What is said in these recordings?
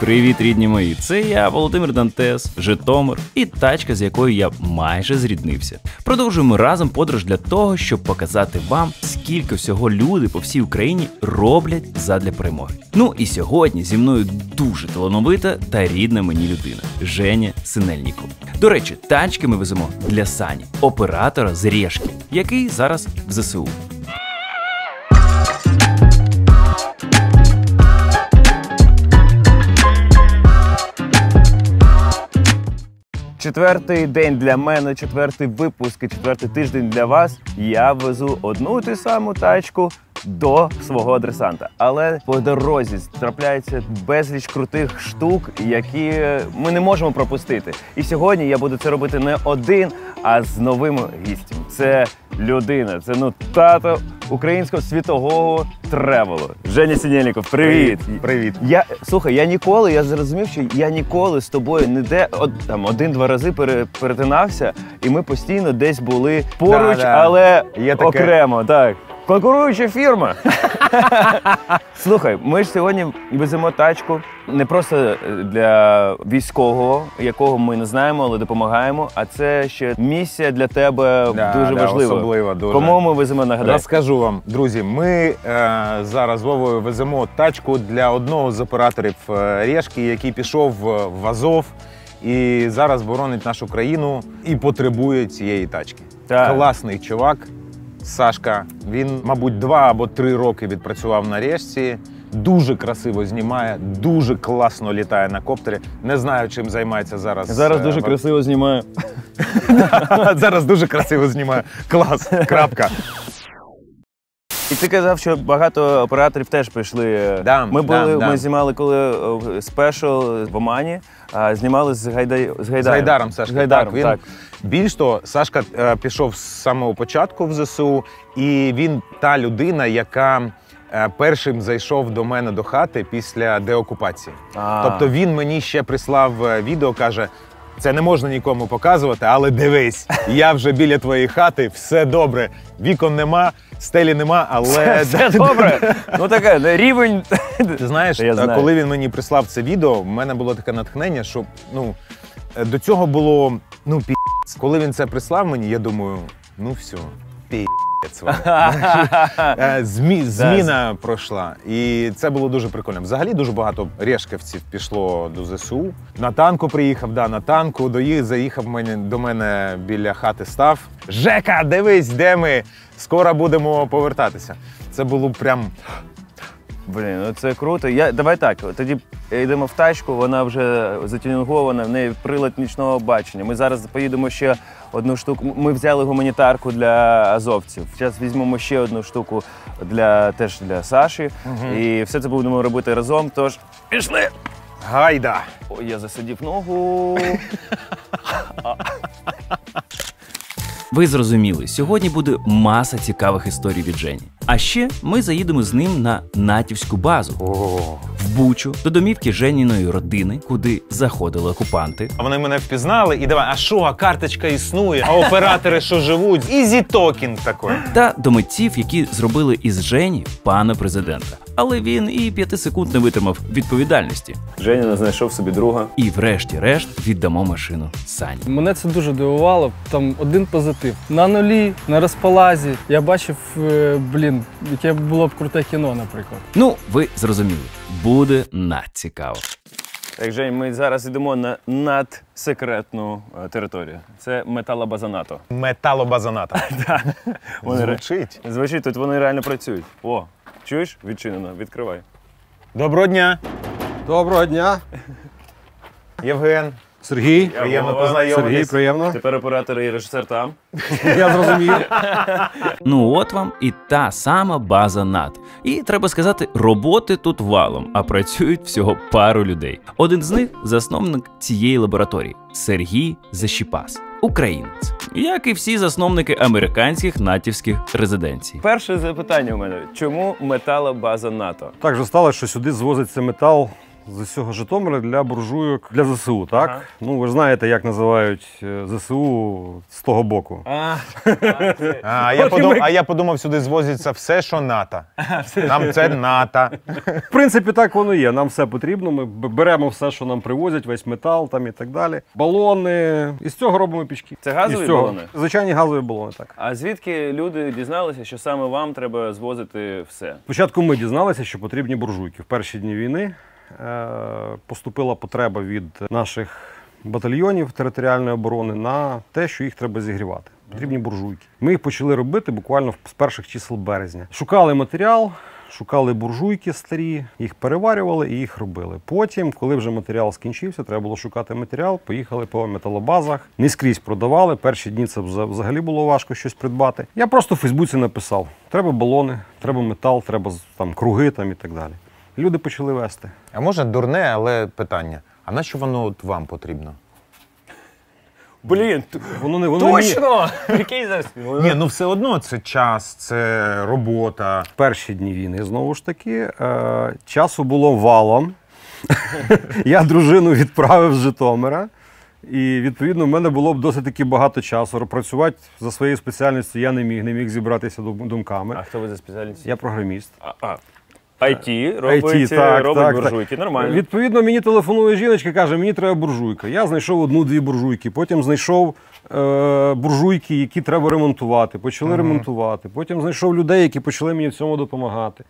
Привіт, рідні мої! Це я, Володимир Дантес, Житомир і тачка, з якою я майже зріднився. Продовжуємо разом подорож для того, щоб показати вам, скільки всього люди по всій Україні роблять задля перемоги. Ну і сьогодні зі мною дуже талановита та рідна мені людина – Женя Синельніков. До речі, тачки ми веземо для Сані, оператора з Решки, який зараз в ЗСУ. Четвертий день для мене, четвертий випуск і четвертий тиждень для вас. Я везу одну і ту саму тачку до свого адресанта. Але по дорозі трапляється безліч крутих штук, які ми не можемо пропустити. І сьогодні я буду це робити не один, а з новим гістем. Це людина, це тато українського світового тревелу. Женя Синельніков, привіт! Привіт! Слухай, я зрозумів, що я ніколи з тобою ніде, один-два рази перетинався, і ми постійно десь були поруч, але окремо, так. Конкуруюча фірма. Слухай, ми ж сьогодні веземо тачку не просто для військового, якого ми не знаємо, але допомагаємо, а це ще місія для тебе дуже важлива. Особлива дуже. Кому ми веземо, нагадай? Розкажу вам, друзі, ми зараз з Вовою веземо тачку для одного з операторів Решки, який пішов в Азов і зараз боронить нашу країну і потребує цієї тачки. Так. Класний чувак. Сашка, він, мабуть, 2 або 3 роки відпрацював на Решці, дуже красиво знімає, дуже класно літає на коптері. Не знаю, чим займається зараз. Зараз дуже красиво знімаю. Зараз дуже красиво знімаю. Клас, крапка. І ти казав, що багато операторів теж прийшли. Ми знімали коли спешл в Омані, знімали з Гайдаром. З Гайдаром, Сашка. Так. Більш того, Сашка пішов з самого початку в ЗСУ, і він та людина, яка першим зайшов до мене до хати після деокупації. Тобто він мені ще прислав відео, каже, це не можна нікому показувати, але дивись, я вже біля твоєї хати, все добре, вікон нема, стелі нема, але… Все добре? Ну таке, рівень… Ти знаєш, коли він мені прислав це відео, в мене було таке натхнення, що, до цього було, пі***ць. Коли він це прислав мені, я думаю, все, пі***ць. Зміна пройшла. І це було дуже прикольно. Взагалі дуже багато решківців пішло до ЗСУ. На танку приїхав, на танку, заїхав до мене біля хати, став. Жека, дивись, де ми? Скоро будемо повертатися. Це було прям… Блін, це круто. Давай так, тоді йдемо в тачку, вона вже затюнінгована, в неї прилад нічного бачення. Ми зараз поїдемо ще одну штуку. Ми взяли гуманітарку для азовців. Зараз візьмемо ще одну штуку теж для Саші. І все це будемо робити разом, тож пішли! Гайда! Ой, я засадив ногу. Ви зрозуміли, сьогодні буде маса цікавих історій від Жені. А ще ми заїдемо з ним на натівську базу. В Бучу, до домівки Женіної родини, куди заходили окупанти. А вони мене впізнали і давай, а карточка існує, а оператори що живуть? Ізі токінг такий. Та до митців, які зробили із Жені пана президента. Але він і 5 секунд не витримав відповідальності. Женя знайшов собі друга. І врешті-решт віддамо машину Сані. Мене це дуже дивувало, там один позитив. На нулі, на розпалазі. Я бачив, яке було б круте кіно, наприклад. Ви зрозуміли. Буде надцікаво. Так, Жень, ми зараз йдемо на надсекретну територію. Це металобаза НАТО. Металобаза НАТО. Звучить. Звучить, тут вони реально працюють. О, чуєш? Відчинено, відкривай. Доброго дня. Доброго дня. Євген. Сергій. Приємно познайомитись. Сергій, приємно. Тепер оператор і режисер там. Я зрозумів. От вам і та сама база НАТО. І, треба сказати, роботи тут валом, а працюють всього пару людей. Один з них – засновник цієї лабораторії – Сергій Защіпас. Українець. Як і всі засновники американських натівських резиденцій. Перше запитання у мене. Чому металобаза НАТО? Так же сталося, що сюди звозиться метал з усього Житомира для буржуйок для ЗСУ, так? Ага. Ну, ви ж знаєте, як називають ЗСУ з того боку. А я подумав, сюди звозиться все, що НАТО. Нам це НАТО. В принципі, так воно є. Нам все потрібно. Ми беремо все, що нам привозять, весь метал там і так далі. Балони. Із цього робимо пічки. Це газові балони? Звичайні газові балони, так. А звідки люди дізналися, що саме вам треба звозити все? Спочатку ми дізналися, що потрібні буржуйки. В перші дні війни поступила потреба від наших батальйонів територіальної оборони на те, що їх треба зігрівати. Потрібні буржуйки. Ми їх почали робити буквально з перших чисел березня. Шукали матеріал, шукали буржуйки старі, їх переварювали і їх робили. Потім, коли вже матеріал скінчився, треба було шукати матеріал, поїхали по металобазах. Не скрізь продавали, перші дні це взагалі було важко щось придбати. Я просто в Фейсбуці написав, треба балони, треба метал, треба там круги там і так далі. Люди почали вести. А може дурне, але питання. А на що воно от вам потрібно? Блін, воно точно! Який зараз? Ні, ну все одно це час, це робота. В перші дні війни, знову ж таки, часу було валом. Я дружину відправив з Житомира. І, відповідно, в мене було б досить таки багато часу. Працювати за своєю спеціальністю я не міг зібратися думками. А хто ви за спеціальністю? Я програміст. IT робить буржуйки, нормально. Відповідно, мені телефонує жіночка, каже, мені треба буржуйка. Я знайшов одну-дві буржуйки, потім знайшов буржуйки, які треба ремонтувати, почали ремонтувати. Потім знайшов людей, які почали мені в цьому допомагати.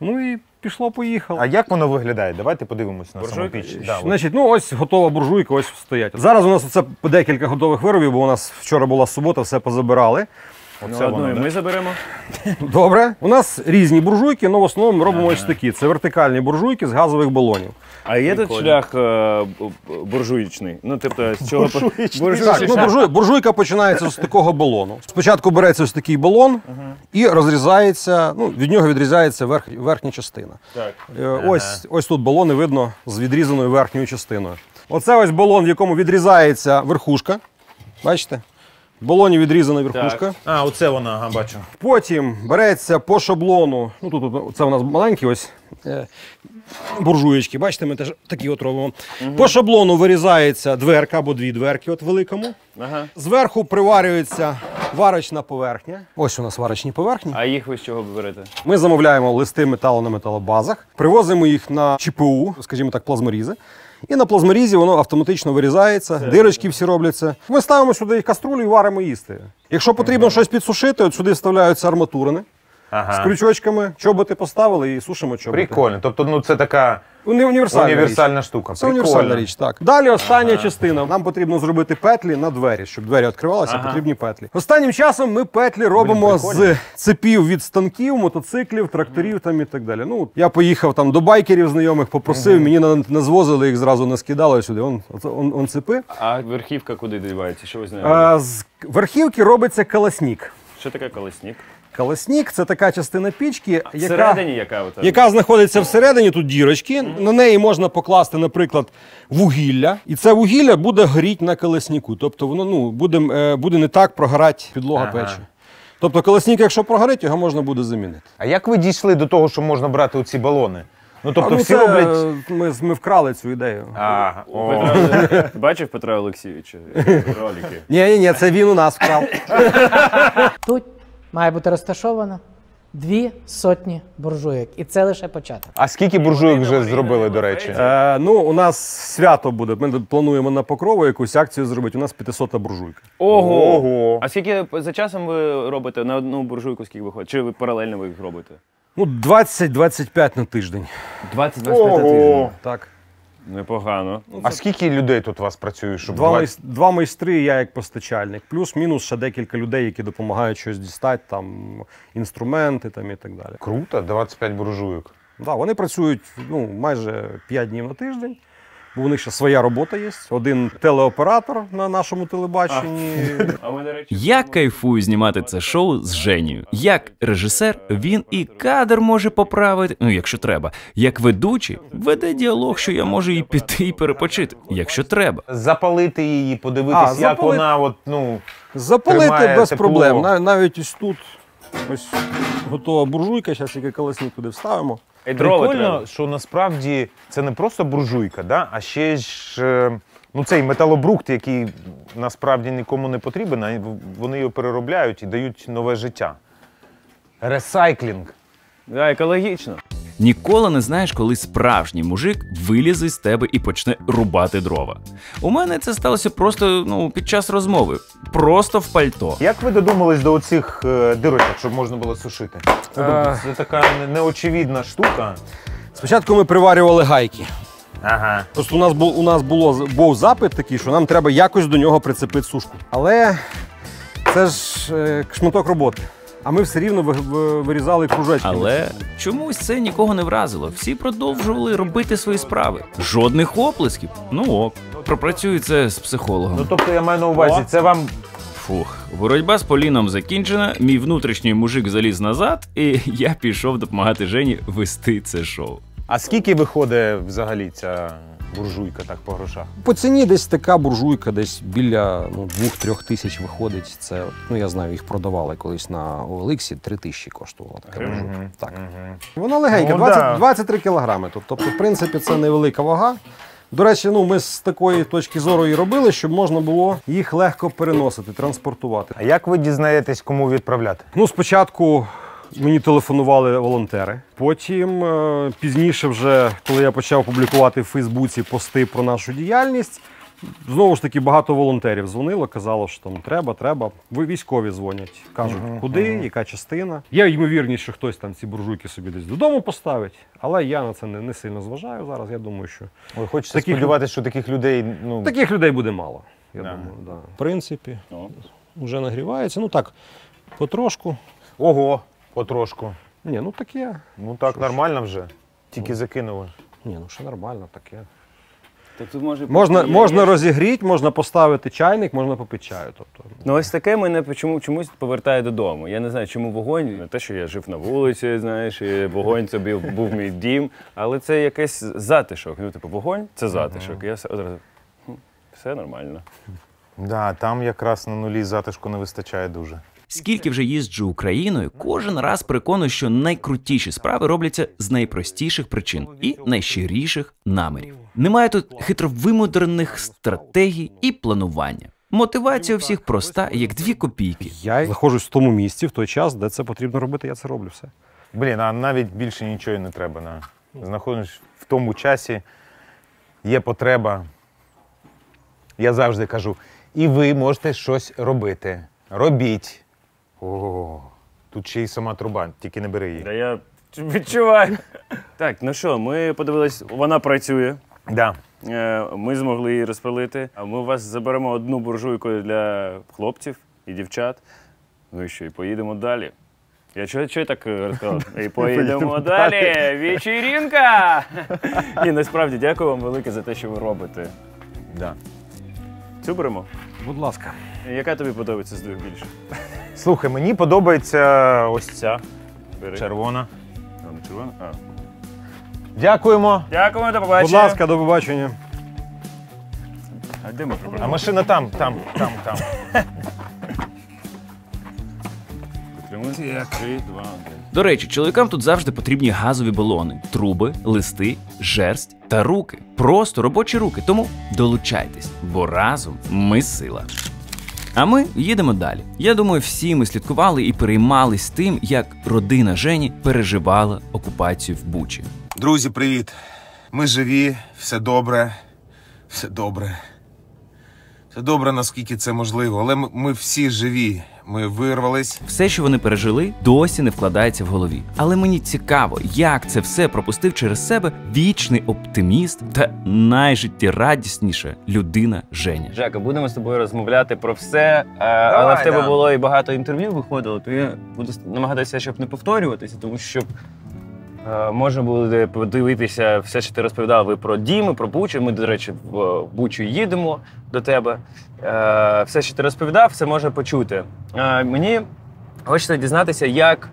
Ну і пішло-поїхало. А як воно виглядає? Давайте подивимось на саму піч. Значить, ну ось готова буржуйка, ось стоять. Зараз у нас це декілька готових виробів, бо у нас вчора була субота, все позабирали. Оце одну ми заберемо. Добре. У нас різні буржуйки, але в основному ми робимо ось такі. Це вертикальні буржуйки з газових балонів. А є тут шлях буржуйчний? Ну, тобто, з чого буржуйка починається з такого балону. Спочатку береться ось такий балон і розрізається, ну, від нього відрізається верхня частина. Ось тут балони видно з відрізаною верхньою частиною. Оце ось балон, в якому відрізається верхушка. Бачите? В балоні відрізана верхушка. А, оце вона, бачу. Потім береться по шаблону, ну тут це у нас маленькі ось буржуєчки, бачите, ми теж такі от робимо. По шаблону вирізається дверка або дві дверки от великому. Зверху приварюється варочна поверхня. Ось у нас варочні поверхні. А їх ви з чого берете? Ми замовляємо листи металу на металобазах, привозимо їх на ЧПУ, скажімо так, плазморізи. І на плазморізі воно автоматично вирізається, дирочки всі робляться. Ми ставимо сюди каструлю і варимо їсти. Якщо потрібно щось підсушити, от сюди вставляються арматурини з крючочками, чоботи поставили і сушимо чоботи. Прикольно. Тобто, ну це така універсальна штука. Це універсальна річ, так. Далі остання частина. Нам потрібно зробити петлі на двері, щоб двері відкривалися, потрібні петлі. Останнім часом ми петлі робимо з цепів від станків, мотоциклів, тракторів там і так далі. Ну, я поїхав там до байкерів знайомих, попросив, мені назвозили, їх зразу наскидали сюди. Он цепи. А верхівка куди дівається? Що ви знаєте? З верхівки робиться колоснік. Що таке колесник? Колоснік – це така частина пічки, яка знаходиться всередині, тут дірочки. На неї можна покласти, наприклад, вугілля. І це вугілля буде горіти на колесніку. Тобто воно буде не так прогорати підлога печі. Тобто колесник, якщо прогорить, його можна буде замінити. А як ви дійшли до того, що можна брати оці балони? Ну, тобто всі роблять... Ми вкрали цю ідею. Бачив Петра Олексійовича ролики? Ні, це він у нас вкрав. Тут має бути розташовано 200 буржуйок. І це лише початок. А скільки буржуйок вже зробили, до речі? У нас свято буде. Ми плануємо на Покрову якусь акцію зробити. У нас 500 буржуйка. Ого! А скільки за часом ви робите на одну буржуйку, скільки виходить? Чи ви паралельно ви їх робите? Ну, 20-25 на тиждень. 20-25 на тиждень? Так. Непогано. А скільки людей тут у вас працює? Щоб Два майстри, я як постачальник. Плюс-мінус ще декілька людей, які допомагають щось дістати, там, інструменти там, і так далі. Круто, 25 буржуйок. Да, вони працюють майже 5 днів на тиждень. Бо у них ще своя робота є. Один телеоператор на нашому телебаченні. Я кайфую знімати це шоу з Женєю. Як режисер, він і кадр може поправити, ну якщо треба. Як ведучий, веде діалог, що я можу і піти, і перепочити, якщо треба. Запалити її, подивитись, як вона запалити без проблем. Навіть ось тут Ось готова буржуйка, зараз тільки колесник туди вставимо. І дрова Прикольно, треба. що насправді це не просто буржуйка, да? А ще ж цей металобрухт, який насправді нікому не потрібен, а вони його переробляють і дають нове життя. Ресайклінг. Да, екологічно. Ніколи не знаєш, коли справжній мужик вилізе з тебе і почне рубати дрова. У мене це сталося просто під час розмови. Просто в пальто. Як ви додумались до оцих дирочок, щоб можна було сушити? Це така неочевидна штука. Спочатку ми приварювали гайки. Ага. Просто у нас був запит такий, що нам треба якось до нього прицепити сушку. Але це ж шматок роботи. А ми все рівно вирізали кружечки. Але чомусь це нікого не вразило. Всі продовжували робити свої справи. Жодних оплесків. Ну ок. Пропрацюю це з психологом. Тобто я маю на увазі, це вам... Фух, боротьба з Поліном закінчена, мій внутрішній мужик заліз назад, і я пішов допомагати Жені вести це шоу. А скільки виходить взагалі ця буржуйка так по грошах? По ціні десь така буржуйка, десь біля 2-3 тисяч виходить. Це, я знаю, їх продавали колись на OLX, 3 тисячі коштувала така буржуйка. Так. Вона легенька, 23 кілограми. Тобто, в принципі, це невелика вага. До речі, ми з такої точки зору і робили, щоб можна було їх легко переносити, транспортувати. А як ви дізнаєтесь, кому відправляти? Спочатку мені телефонували волонтери. Потім, пізніше вже, коли я почав публікувати в Фейсбуці пости про нашу діяльність, знову ж таки багато волонтерів дзвонило, казало, що там треба. Військові дзвонять, кажуть, куди, яка частина. Є ймовірність, що хтось там ці буржуйки собі десь додому поставить, але я на це не сильно зважаю зараз. Я думаю, що... Ви хочете сподіватися, що таких людей... Таких людей буде мало, я думаю. Да. В принципі, вже нагрівається. Так, потрошку. Ого, потрошку. Ні, таке. Так, нормально вже. Тільки закинули. Ні, ще нормально таке. Тобто, Можна розігріти, можна поставити чайник, можна попити чаю. Тобто. Ось таке мене чомусь повертає додому. Я не знаю, чому вогонь, не те, що я жив на вулиці, знаєш, і вогонь це був мій дім, але це якийсь затишок. Вогонь – це затишок. Я одразу, все нормально. Да, там якраз на нулі затишку не вистачає дуже. Скільки вже їжджу Україною, кожен раз переконую, що найкрутіші справи робляться з найпростіших причин і найщиріших намірів. Немає тут хитровимудрених стратегій і планування. Мотивація у всіх проста, як 2 копійки. Я знаходжусь в тому місці, в той час, де це потрібно робити, я це роблю все. А навіть більше нічого не треба. Знаходжусь в тому часі, є потреба. Я завжди кажу, і ви можете щось робити. Робіть. О, тут ще й сама труба, тільки не бери її. Да я відчуваю. Так, ми подивились, вона працює. Да. Ми змогли її розпилити. А ми у вас заберемо одну буржуйку для хлопців і дівчат. Ну і що, і поїдемо далі. Я чого так розказав? І поїдемо далі! Вечірінка! Ні, насправді, дякую вам велике за те, що ви робите. Да. Цю беремо? Будь ласка. Яка тобі подобається з 2 більше? Слухай, мені подобається ось ця. Бери. Червона. Не червона? Дякуємо. Дякуємо, до побачення. Будь ласка, до побачення. А де ми А машина там. Підтримуйте. 3, 2, 1. До речі, чоловікам тут завжди потрібні газові балони, труби, листи, жерсть та руки. Просто робочі руки. Тому долучайтесь, бо разом ми сила. А ми їдемо далі. Я думаю, всі ми слідкували і переймались тим, як родина Жені переживала окупацію в Бучі. Друзі, привіт! Ми живі, все добре, все добре. Все добре, наскільки це можливо, але ми всі живі, ми вирвались. Все, що вони пережили, досі не вкладається в голові. Але мені цікаво, як це все пропустив через себе вічний оптиміст та найжиттєрадісніша людина Женя. Жека, будемо з тобою розмовляти про все, але в тебе було і багато інтерв'ю виходило, то я буду намагатися, щоб не повторюватися, тому що можна буде подивитися все, що ти розповідав, ви про Діму, про Бучу. Ми, до речі, в Бучу їдемо до тебе. Все, що ти розповідав, все можна почути. Мені хочеться дізнатися, як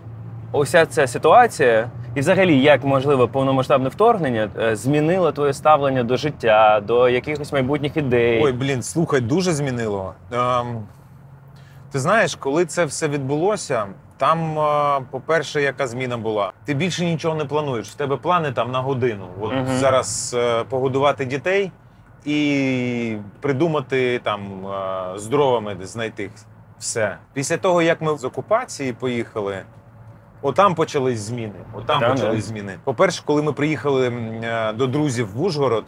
уся ця ситуація і взагалі, як, можливо, повномасштабне вторгнення змінило твоє ставлення до життя, до якихось майбутніх ідей. Ой, слухай, дуже змінило. Ти знаєш, коли це все відбулося, Там, по-перше, яка зміна була? Ти більше нічого не плануєш. В тебе плани там на годину. От зараз погодувати дітей і придумати там з дровами знайти все. Після того, як ми з окупації поїхали, отам почались зміни. По-перше, коли ми приїхали до друзів в Ужгород,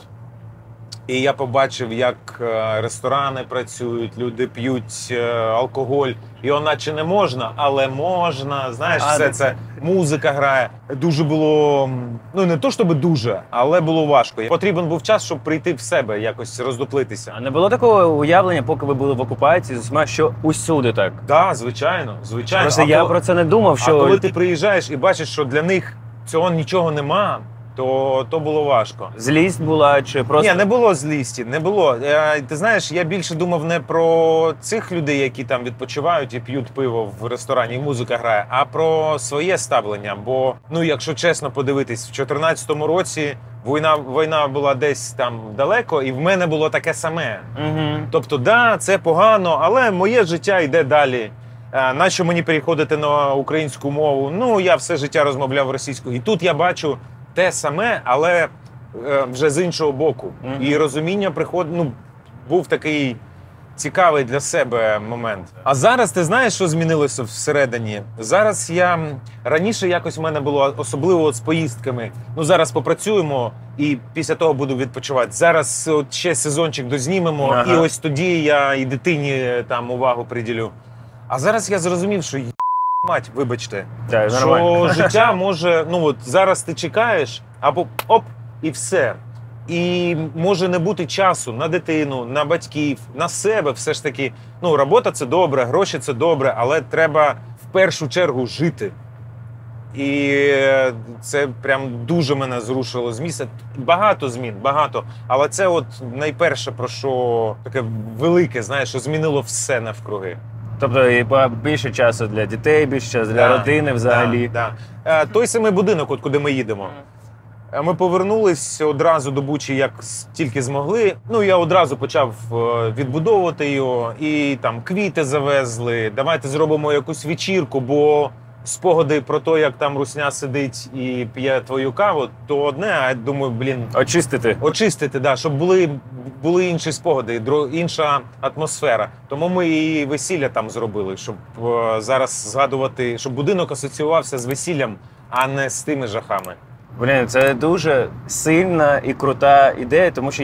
і я побачив, як ресторани працюють, люди п'ють алкоголь. Його наче не можна, але можна. Знаєш, все це, музика грає. Дуже було, ну не то, щоб дуже, але було важко. Потрібен був час, щоб прийти в себе, якось роздуплитися. А не було такого уявлення, поки ви були в окупації, що усюди так? Так, звичайно. Просто я про це не думав, що... А коли ти приїжджаєш і бачиш, що для них цього нічого нема, то було важко. Злість була чи просто... Ні, не було злісті, не було. Ти знаєш, я більше думав не про цих людей, які там відпочивають і п'ють пиво в ресторані, і музика грає, а про своє ставлення. Бо, ну, якщо чесно подивитись, в 2014 році війна була десь там далеко, і в мене було таке саме. Тобто, да, це погано, але моє життя йде далі. Нащо мені переходити на українську мову? Ну, я все життя розмовляв російською. І тут я бачу те саме, але вже з іншого боку. І розуміння був такий цікавий для себе момент. А зараз ти знаєш, що змінилося всередині? Зараз раніше якось в мене було, особливо з поїздками. Ну, зараз попрацюємо і після того буду відпочивати. Зараз от ще сезончик дознімемо, і ось тоді я і дитині там увагу приділю. А зараз я зрозумів, що мать, вибачте, що життя може, ну от зараз ти чекаєш, або оп, і все. І може не бути часу на дитину, на батьків, на себе все ж таки. Ну, робота – це добре, гроші – це добре, але треба в першу чергу жити. І це прям дуже мене зрушило з місця. Багато змін, багато. Але це от найперше, про що таке велике, знаєш, що змінило все навкруги. Тобто і більше часу для дітей, більше часу для родини взагалі. Той самий будинок, от куди ми їдемо. Ми повернулись одразу до Бучі, як тільки змогли. Ну, я одразу почав відбудовувати його, і там квіти завезли. Давайте зробимо якусь вечірку, бо спогади про те, як там русня сидить і п'є твою каву, то одне, а я думаю, Очистити, да, щоб були інші спогади, інша атмосфера. Тому ми і весілля там зробили, щоб зараз згадувати, щоб будинок асоціювався з весіллям, а не з тими жахами. Блін, це дуже сильна і крута ідея, тому що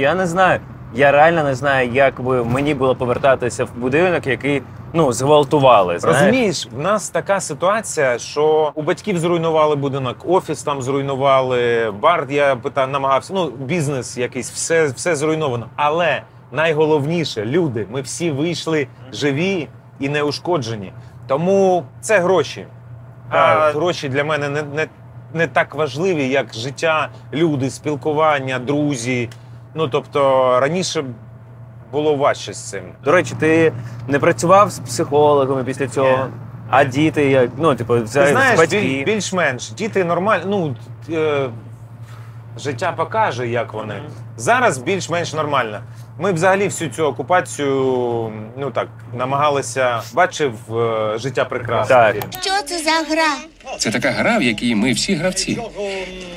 я реально не знаю, як би мені було повертатися в будинок, який, зґвалтували. Знаєш? Розумієш, в нас така ситуація, що у батьків зруйнували будинок, офіс там зруйнували, бар, я намагався, бізнес якийсь, все зруйновано. Але найголовніше, люди, ми всі вийшли живі і неушкоджені. Тому це гроші. А гроші для мене не так важливі, як життя, люди, спілкування, друзі. Тобто раніше було важче з цим. До речі, ти не працював з психологами після цього? Ні. А діти, як, Ти знаєш, більш-менш. Діти нормально, життя покаже, як вони. Зараз більш-менш нормально. Ми взагалі всю цю окупацію, намагалися, бачив «Життя прекрасне». Так. Що це за гра? Це така гра, в якій ми всі гравці.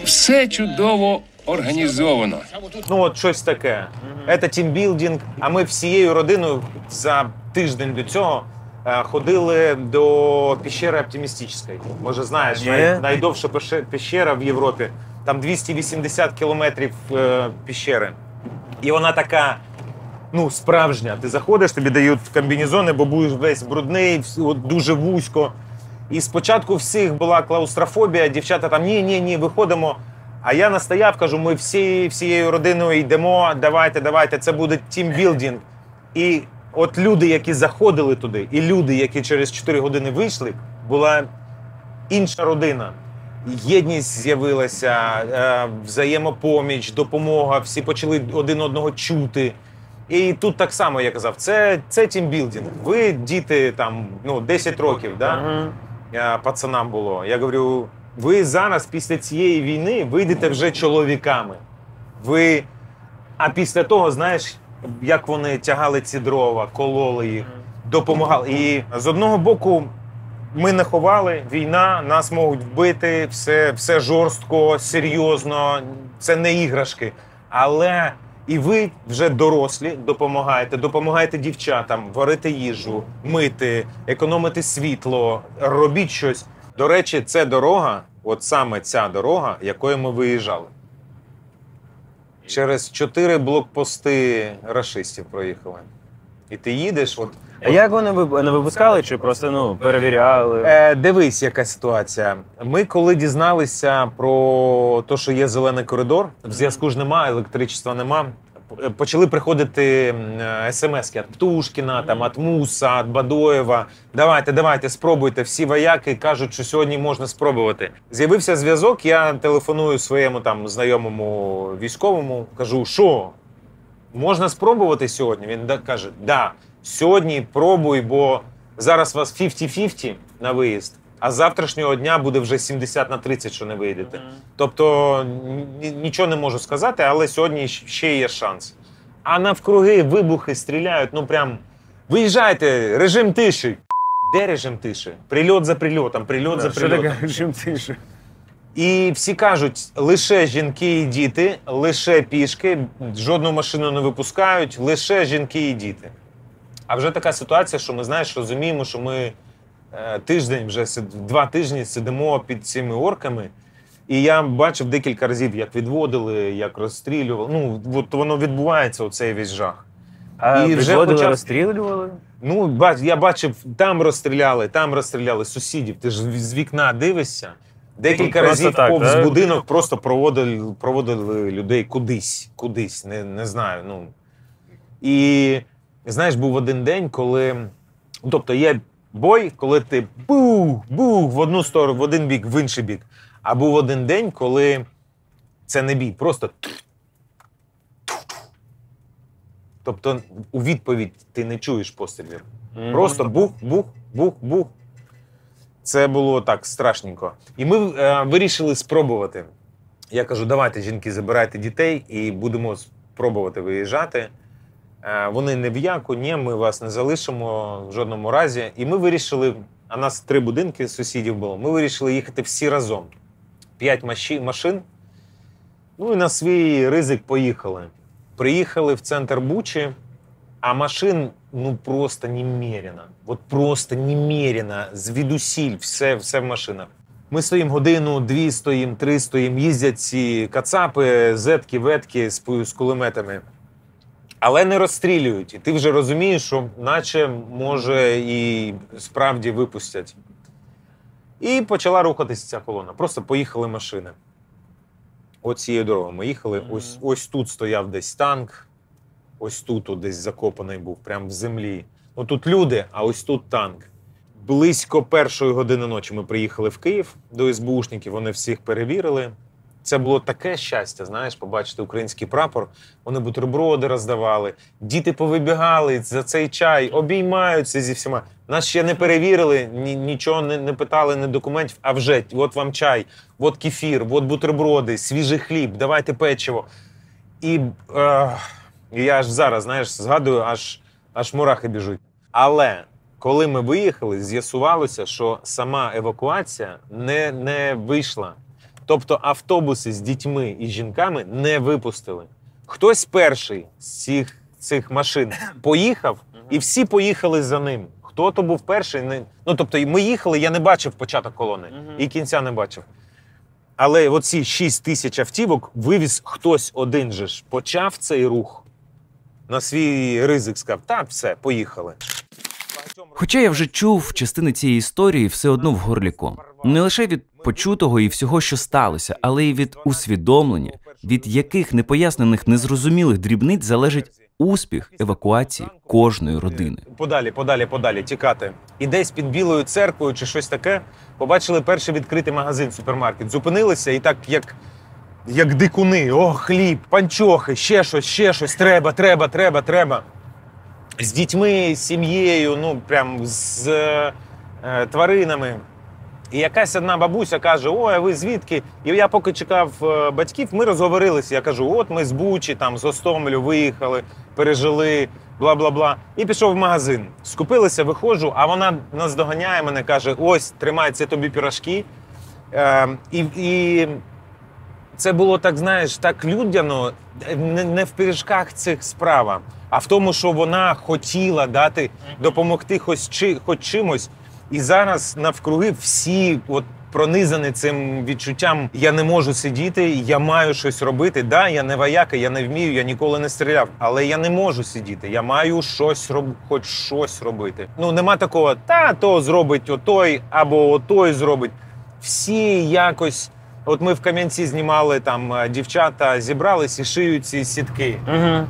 Все чудово організовано. Щось таке. Це тімбілдинг. А ми всією родиною за тиждень до цього ходили до пещери Оптимістичної. Може, знаєш, найдовша пещера в Європі. Там 280 кілометрів пещери. І вона така, справжня. Ти заходиш, тобі дають комбінезони, бо будеш весь брудний, дуже вузько. І спочатку всіх була клаустрофобія, дівчата там ні, виходимо. А я настояв, кажу, ми всією родиною йдемо, давайте, це буде тімбілдинг. І от люди, які заходили туди, і люди, які через 4 години вийшли, була інша родина. Єдність з'явилася, взаємопоміч, допомога, всі почали один одного чути. І тут так само, я казав, це тімбілдинг. Ви, діти, 10 років, пацанам було. Я говорю, ви зараз після цієї війни вийдете вже чоловіками. А після того, знаєш, як вони тягали ці дрова, кололи їх, допомагали. І з одного боку, Ми не ховали, війна, нас можуть вбити, все жорстко, серйозно, це не іграшки. Але і ви вже дорослі допомагаєте дівчатам варити їжу, мити, економити світло, робіть щось. До речі, це дорога, от саме ця дорога, якою ми виїжджали. Через 4 блокпости рашистів проїхали. І ти їдеш, А як вони не випускали чи просто перевіряли? Дивись, яка ситуація. Ми коли дізналися про те, що є зелений коридор, зв'язку ж нема, електричества нема, почали приходити смс-ки від Птушкіна, від Муса, від Бадоєва. Давайте, спробуйте. Всі вояки кажуть, що сьогодні можна спробувати. З'явився зв'язок, я телефоную своєму знайомому військовому, кажу, що, можна спробувати сьогодні? Він каже, да. Сьогодні пробуй, бо зараз у вас 50-50 на виїзд, а з завтрашнього дня буде вже 70/30, що не вийдете. Тобто нічого не можу сказати, але сьогодні ще є шанс. А навкруги вибухи стріляють, прям виїжджайте, режим тиші. Де режим тиші? Прильот за прильотом, прильот за прильотом. Що таке режим тиші? І всі кажуть, лише жінки і діти, лише пішки, жодну машину не випускають, лише жінки і діти. А вже така ситуація, що ми, розуміємо, що ми тиждень, вже 2 тижні сидимо під цими орками. І я бачив декілька разів, як відводили, як розстрілювали. От воно відбувається, оцей весь жах. А відводили, розстрілювали? Я бачив, там розстріляли сусідів. Ти ж з вікна дивишся. Декілька разів повз будинок просто проводили людей кудись, не знаю. І, знаєш, був один день, коли... Тобто є бой, коли ти бух в одну сторону, в один бік, в інший бік. А був один день, коли це не бій, просто... Тобто у відповідь ти не чуєш пострілів. Просто бух. Це було так страшненько. І ми вирішили спробувати. Я кажу, давайте, жінки, забирайте дітей і будемо спробувати виїжджати. Вони не в яку, ні, ми вас не залишимо в жодному разі. І ми вирішили, а нас 3 будинки сусідів було, ми вирішили їхати всі разом. 5 машин. І на свій ризик поїхали. Приїхали в центр Бучі, а машин просто немерено. Просто немерено, звідусіль, все в машинах. Ми стоїмо годину, 2 стоїмо, 3 стоїмо, їздять ці кацапи, зетки, ветки з кулеметами. Але не розстрілюють. І ти вже розумієш, що наче, може, і справді випустять. І почала рухатися ця колона. Просто поїхали машини. Цією дорогою ми їхали. Ось тут стояв десь танк. Ось тут десь закопаний був, прямо в землі. Тут люди, а ось тут танк. Близько 1:00 години ночі ми приїхали в Київ до СБУшників, вони всіх перевірили. Це було таке щастя, знаєш, побачити український прапор. Вони бутерброди роздавали, діти повибігали за цей чай, обіймаються зі всіма. Нас ще не перевірили, нічого не питали, ні документів, а вже, от вам чай, от кефір, от бутерброди, свіжий хліб, давайте печиво. І я аж зараз, знаєш, згадую, аж мурахи біжуть. Але коли ми виїхали, з'ясувалося, що сама евакуація не вийшла. Тобто автобуси з дітьми і жінками не випустили. Хтось перший з цих машин поїхав, і всі поїхали за ним. Хто то був перший? Тобто ми їхали, я не бачив початок колони, і кінця не бачив. Але оці 6 тисяч автівок вивіз хтось один же ж. Почав цей рух. На свій ризик сказав, все, поїхали. Хоча я вже чув частини цієї історії все одно в горлі ком. Не лише від почутого і всього, що сталося, але й від усвідомлення, від яких непояснених, незрозумілих дрібниць залежить успіх евакуації кожної родини. Подалі, тікати. І десь під Білою церквою чи щось таке побачили перший відкритий магазин, супермаркет. Зупинилися і так, як дикуни. О, хліб, панчохи, ще щось, треба. З дітьми, з сім'єю, прям з тваринами. І якась одна бабуся каже: ой, а ви звідки? І я поки чекав батьків, ми розговорилися. Я кажу: от ми з Бучі, там, з Гостомелю виїхали, пережили, бла-бла-бла. І пішов в магазин. Скупилися, виходжу, а вона наздоганяє мене, каже: ось, тримай, це тобі пірожки. І це було так, знаєш, так людяно, не в пиріжках цих справа, а в тому, що вона хотіла дати, допомогти хоч чимось. І зараз навкруги всі от пронизані цим відчуттям: я не можу сидіти, я маю щось робити. Да, я не вояка, я не вмію, я ніколи не стріляв, але я не можу сидіти, я маю хоч щось робити. Ну, нема такого: та то зробить отой, або отой зробить. Всі якось... От ми в Кам'янці знімали, там дівчата зібрались і шиють ці сітки.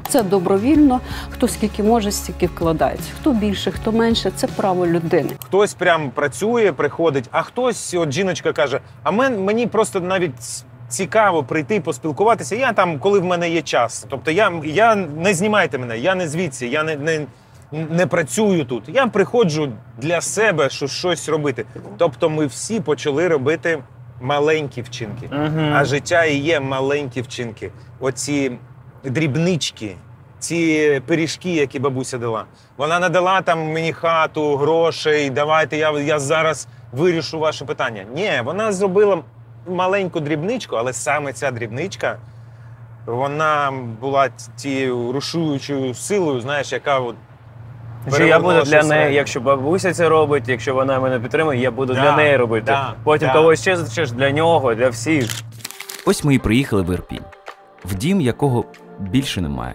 Це добровільно, хто скільки може, стільки вкладається. Хто більше, хто менше, це право людини. Хтось прям працює, приходить, а хтось, от жіночка каже: а мені просто навіть цікаво прийти, поспілкуватися, я там, коли в мене є час. Тобто я не знімайте мене, я не звідси, я не працюю тут. Я приходжу для себе, щось робити. Тобто ми всі почали робити маленькі вчинки. А життя і є маленькі вчинки. Оці дрібнички, ці пиріжки, які бабуся дала. Вона не дала там мені хату, грошей, давайте я зараз вирішу ваше питання. Ні, вона зробила маленьку дрібничку, але саме ця дрібничка, вона була тією рушуючою силою, знаєш, яка от Що я буду для неї, якщо бабуся це робить, якщо вона мене підтримує, я буду для неї робити. Потім когось ще зустрічаєш, для нього, для всіх. Ось ми і приїхали в Ірпінь. В дім, якого більше немає.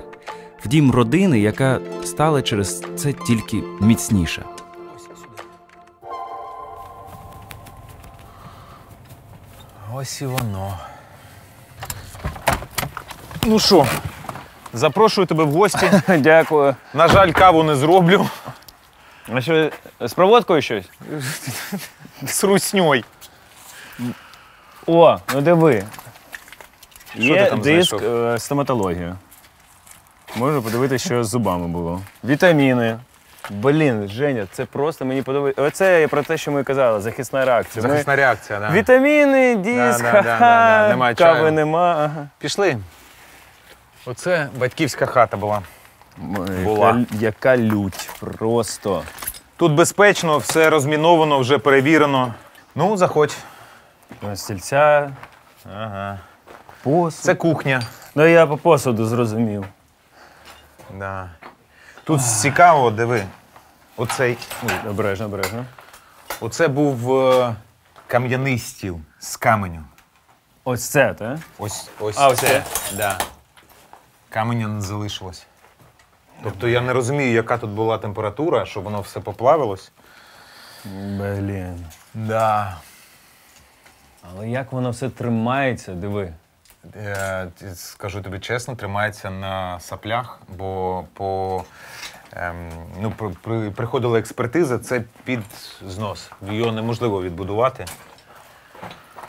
В дім родини, яка стала через це тільки міцніша. Ось і воно. Ну що, запрошую тебе в гості. Дякую. На жаль, каву не зроблю. А що, з проводкою щось? З русньою. О, ну диви. Що ти Є там диск знайшов? стоматологія. Можу подивитися, що з зубами було. Вітаміни. Блін, Женя, це просто мені подобається. Оце про те, що ми казали, захисна реакція. Захисна реакція, так. Вітаміни, диск, да. Немає кави чаю. нема. Ага. Пішли. Оце батьківська хата була. Яка лють, просто. Тут безпечно, все розміновано, вже перевірено. Ну, заходь. Стільця, Ага. посуд. Це кухня. Ну, я по посуду зрозумів. Да. Тут цікаво, диви. Оцей. Обережно, обережно. Оце був кам'яний стіл з каменю. Ось це, так? Ось ось це. це? Да. Каменя не залишилось. Тобто я не розумію, яка тут була температура, щоб воно все поплавилось. Блін. Да. Але як воно все тримається, диви. Скажу тобі чесно, тримається на саплях, бо приходила експертиза, це під знос. Його неможливо відбудувати.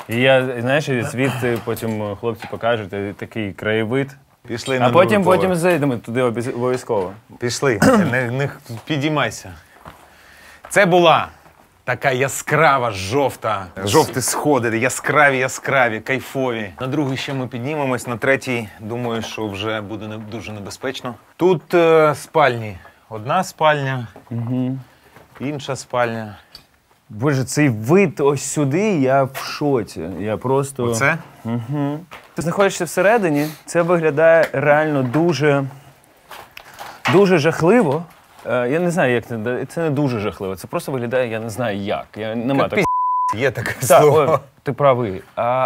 І я, знаєш, звідти потім хлопці покажуть такий краєвид. Пішли А потім зайдемо туди обов'язково. Пішли, не підіймайся. Це була така яскрава, жовта. Жовті сходи, яскраві, кайфові. На другий ще ми піднімемось, на третій, думаю, що вже буде дуже небезпечно. Тут спальні. Одна спальня, інша спальня. Боже, цей вид ось сюди, я в шоці. Я просто... Оце? Угу. Ти знаходишся всередині, це виглядає реально дуже жахливо. Я не знаю, як це не дуже жахливо. Це просто виглядає, я не знаю як. Нема такого. Є таке слово. Ти правий.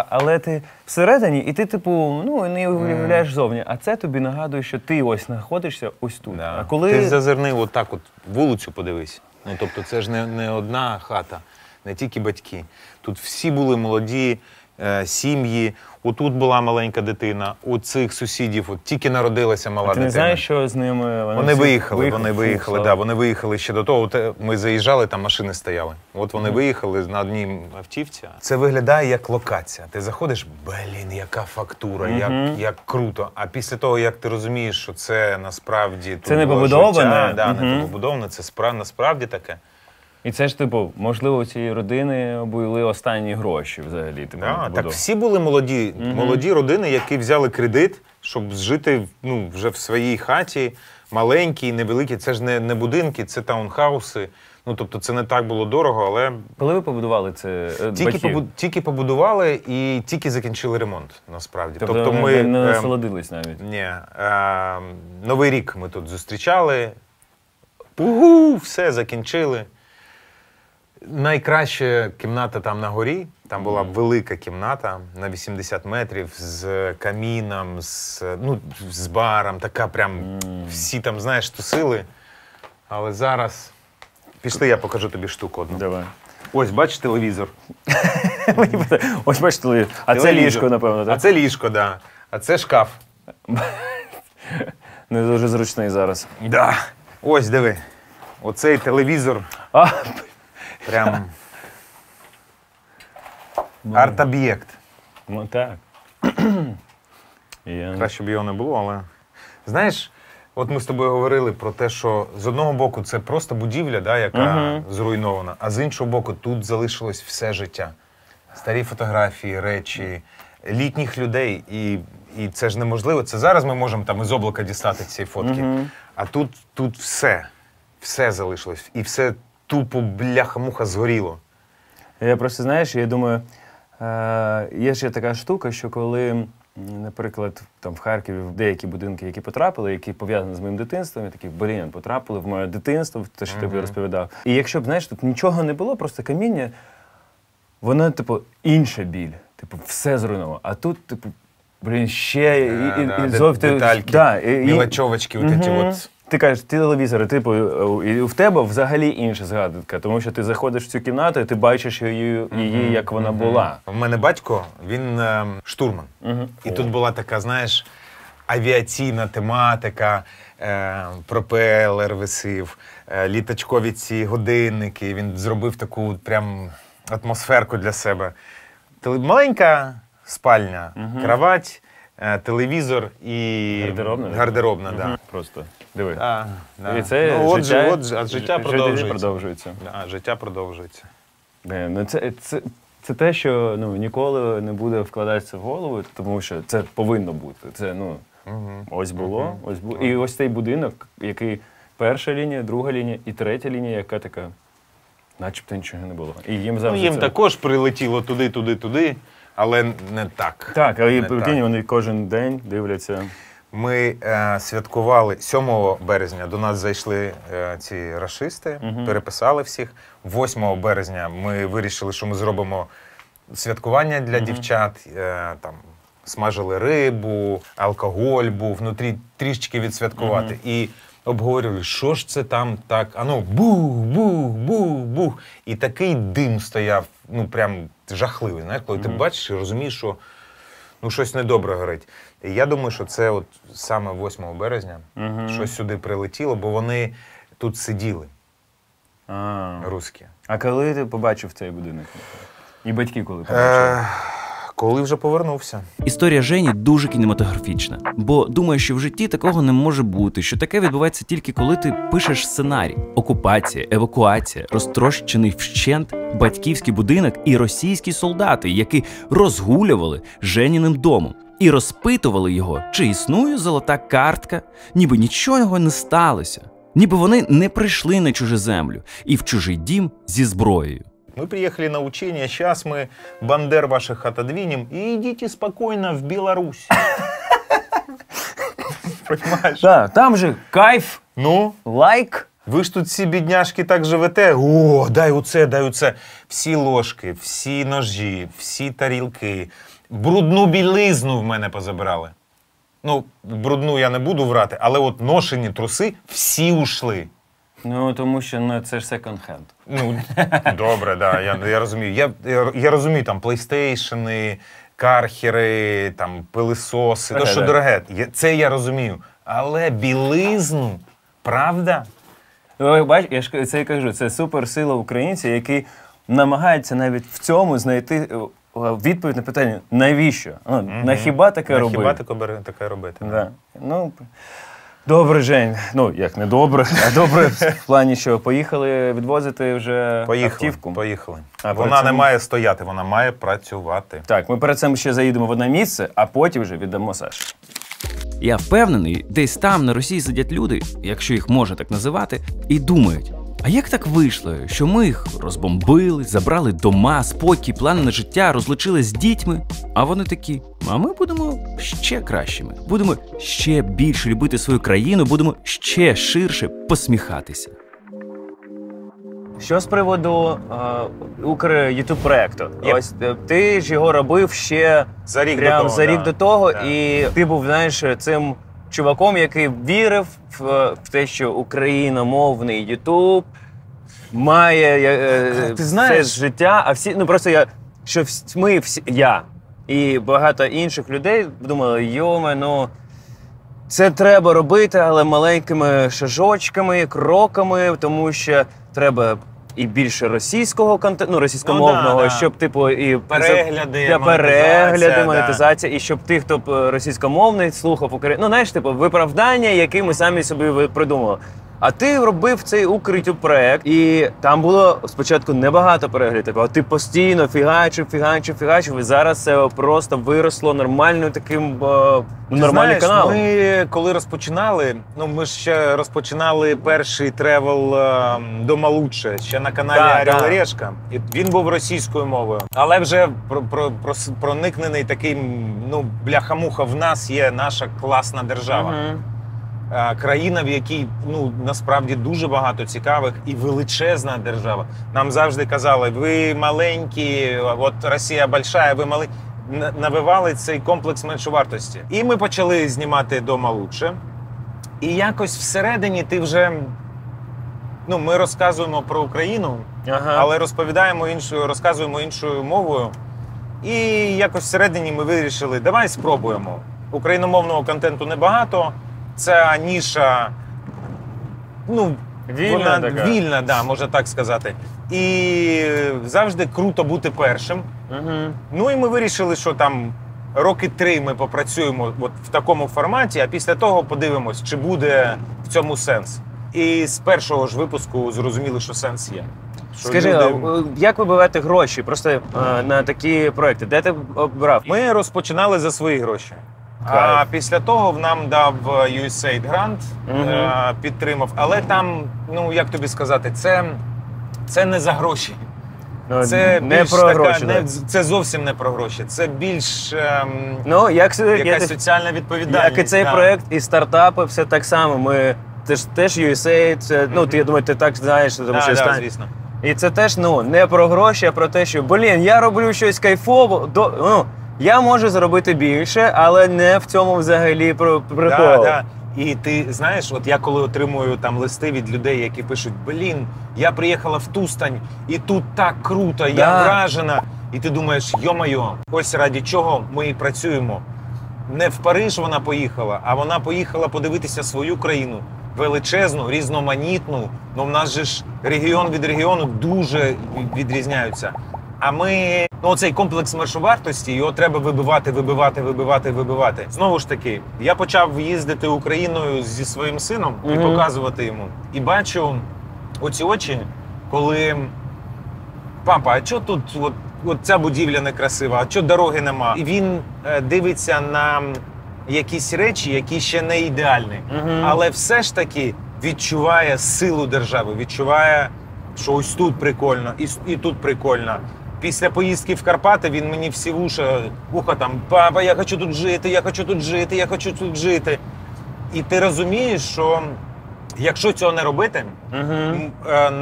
Але ти всередині, і ти, не уявляєш зовні. А це тобі нагадує, що ти ось знаходишся ось тут. Да. А коли... Ти зазирни отак вулицю подивись. Ну, тобто це ж не одна хата, не тільки батьки. Тут всі були молоді, сім'ї. Отут була маленька дитина, у цих сусідів тільки народилася мала дитина. Ти не знаєш, що з ними? Вони виїхали ще до того. Ми заїжджали, там машини стояли. От вони виїхали на одній автівці. Це виглядає як локація. Ти заходиш, яка фактура, як круто. А після того, як ти розумієш, що це насправді... Це не побудоване? Так, не побудоване, це насправді таке. І це ж, типу, можливо, у цієї родини були останні гроші взагалі. Типу, Так всі були молоді родини, які взяли кредит, щоб жити вже в своїй хаті, маленькій, невеликій. Це ж не будинки, це таунхауси. Тобто це не так було дорого, але... Коли ви побудували це Тільки побудували і тільки закінчили ремонт, насправді. Тобто ми не насолодились навіть? Ні. Новий рік ми тут зустрічали. Все, закінчили. Найкраща кімната там на горі. Там була велика кімната на 80 метрів з каміном, з баром. Така прям всі там, знаєш, тусили. Але зараз... Пішли, я покажу тобі штуку одну. Давай. Ось, бачиш телевізор. Ось, бачиш телевізор. А це ліжко, напевно, так? А це ліжко, так. Да. А це шкаф. Не дуже зручний зараз. Да. Ось, диви. Оцей телевізор. Прям... арт-об'єкт. Ну так. Краще б його не було, але... Знаєш, от ми з тобою говорили про те, що з одного боку це просто будівля, яка зруйнована, а з іншого боку тут залишилось все життя. Старі фотографії, речі, літніх людей. І це ж неможливо. Це зараз ми можемо там із облака дістати ці фотки. А тут все залишилось. І все тупо бляха-муха згоріло. Я просто, знаєш, я думаю, є ще така штука, що коли, наприклад, там в Харкові в деякі будинки, які потрапили, які пов'язані з моїм дитинством, я такий, потрапили в моє дитинство, те, що тобі розповідав. І якщо б, знаєш, тут нічого не було, просто каміння, воно, типу, інша біль. Типу, все зруйновано. А тут, типу, ще детальки, мілочовочки, от. Ти кажеш, телевізори, типу, і в тебе взагалі інша згадка, тому що ти заходиш в цю кімнату і ти бачиш її як вона була. У мене батько, він штурман. І тут була така, знаєш, авіаційна тематика, пропелер висів, літачкові ці годинники. Він зробив таку прям атмосферку для себе. Маленька спальня, кровать, телевізор і гардеробна, да. Просто диви. І це життя продовжується. Життя продовжується. Це те, що ніколи не буде вкладатися в голову, тому що це повинно бути. Це, ось було, ось було. І ось цей будинок, який перша лінія, друга лінія і третя лінія, яка така, начебто нічого не було. І їм також прилетіло туди, але не так. Так, але вони кожен день дивляться. Ми святкували 7 березня, до нас зайшли ці рашисти, переписали всіх. 8 березня ми вирішили, що ми зробимо святкування для дівчат. Там смажили рибу, алкоголь був, внутрі трішечки відсвяткувати. І обговорювали, що ж це там так, бух. І такий дим стояв, прям жахливий. Знаєш, коли ти бачиш і розумієш, що щось недобре горить. І я думаю, що це от саме 8 березня щось сюди прилетіло, бо вони тут сиділи, русські. А коли ти побачив цей будинок? І батьки коли побачили? Коли вже повернувся. Історія Жені дуже кінематографічна, бо думаю, що в житті такого не може бути, що таке відбувається тільки коли ти пишеш сценарій. Окупація, евакуація, розтрощений вщент батьківський будинок і російські солдати, які розгулювали Женіним домом і розпитували його, чи існує золота картка, ніби нічого не сталося, ніби вони не прийшли на чужу землю і в чужий дім зі зброєю. Мы приехали на учение, сейчас мы бандер ваших отодвинем и идите спокойно в Беларусь. Понимаешь? Да, там же кайф, лайк. Ви ж тут всі бідняшки так живете. О, дай оце. Всі ложки, всі ножі, всі тарілки. Брудну білизну в мене позабирали. Брудну я не буду врати, але от ношені труси всі ушли. Тому що це ж секонд-хенд. Добре, да, я розумію. Я розумію, там, плейстейшени, кархери, там, пилисоси, то, що дороге. Це я розумію. Але білизну, правда? Бач, я ж це і кажу, це суперсила українців, які намагаються навіть в цьому знайти відповідь на питання, навіщо? На хіба таке робити? На хіба таке робити? Да. Добре, Жень. Ну, як не добре, а добре в плані, що поїхали відвозити вже автівку. Поїхали. А вона не має стояти, вона має працювати. Так, ми перед цим ще заїдемо в одне місце, а потім вже віддамо Саші. Я впевнений, десь там на Росії сидять люди, якщо їх можна так називати, і думають, а як так вийшло, що ми їх розбомбили, забрали дома, спокій, плани на життя, розлучили з дітьми, а вони такі, а ми будемо ще кращими, будемо ще більше любити свою країну, будемо ще ширше посміхатися. Що з приводу Укр-Ютуб проєкту? Ось ти ж його робив ще за рік до того, і ти був, знаєш, цим чуваком, який вірив в те, що україномовний Ютуб має все життя, а всі, ну просто я і багато інших людей думали, йоме, ну це треба робити, але маленькими шажочками, кроками, тому що треба і більше російського контенту, ну, російськомовного, щоб, типу, і перегляди, монетизація, і щоб тих, хто російськомовний, слухав українською. Ну, знаєш, типу, виправдання, які ми самі собі придумали. А ти робив цей Укр-Ютуб проект, і там було спочатку небагато переглядів, а ти постійно фігачив, і зараз це просто виросло нормальним таким нормальним каналом. Ми коли розпочинали, ну ми ж ще розпочинали перший тревел «Дома лучше», ще на каналі Орел і Решка. І він був російською мовою. Але вже проникнений такий, ну, бляха-муха, в нас є наша класна держава. Країна, в якій, ну, насправді дуже багато цікавих і величезна держава. Нам завжди казали, ви маленькі, от Росія большая, ви маленькі. Навивали цей комплекс меншовартості. І ми почали знімати «Дома лучше». І якось всередині ти вже, ну, ми розказуємо про Україну, але розказуємо іншою мовою. І якось всередині ми вирішили, давай спробуємо. Україномовного контенту небагато. Ця ніша, ну, вільна, да, можна так сказати. І завжди круто бути першим. Ну і ми вирішили, що там роки 3 ми попрацюємо от в такому форматі, а після того подивимось, чи буде в цьому сенс. І з першого ж випуску зрозуміли, що сенс є. Скажи, як ви берете гроші просто на такі проекти? Де ти обрав? Ми розпочинали за свої гроші. А після того нам дав USAID грант, підтримав. Але там, ну як тобі сказати, це не за гроші. Це не про гроші. Це зовсім не про гроші. Це більш якась соціальна відповідальність. Як і цей проект, і стартапи, все так само. Ми теж USAID, це, ну я думаю, ти так знаєш, тому що звісно. І це теж, ну, не про гроші, а про те, що, я роблю щось кайфово, я можу зробити більше, але не в цьому взагалі прикол. І ти знаєш, от я коли отримую там листи від людей, які пишуть, я приїхала в Тустань, і тут так круто, я вражена. І ти думаєш, йо-моє, ось раді чого ми і працюємо. Не в Париж вона поїхала, а вона поїхала подивитися свою країну. Величезну, різноманітну, в нас же ж регіон від регіону дуже відрізняються. А ми, цей комплекс меншовартості, його треба вибивати. Знову ж таки, я почав їздити Україною зі своїм сином і показувати йому. І бачу оці очі, коли, папа, а чого тут от ця будівля некрасива, а чого дороги нема? І він дивиться на якісь речі, які ще не ідеальні. Але все ж таки відчуває силу держави, відчуває, що ось тут прикольно, і тут прикольно. Після поїздки в Карпати він мені всі вуха там, папа, я хочу тут жити. І ти розумієш, що якщо цього не робити,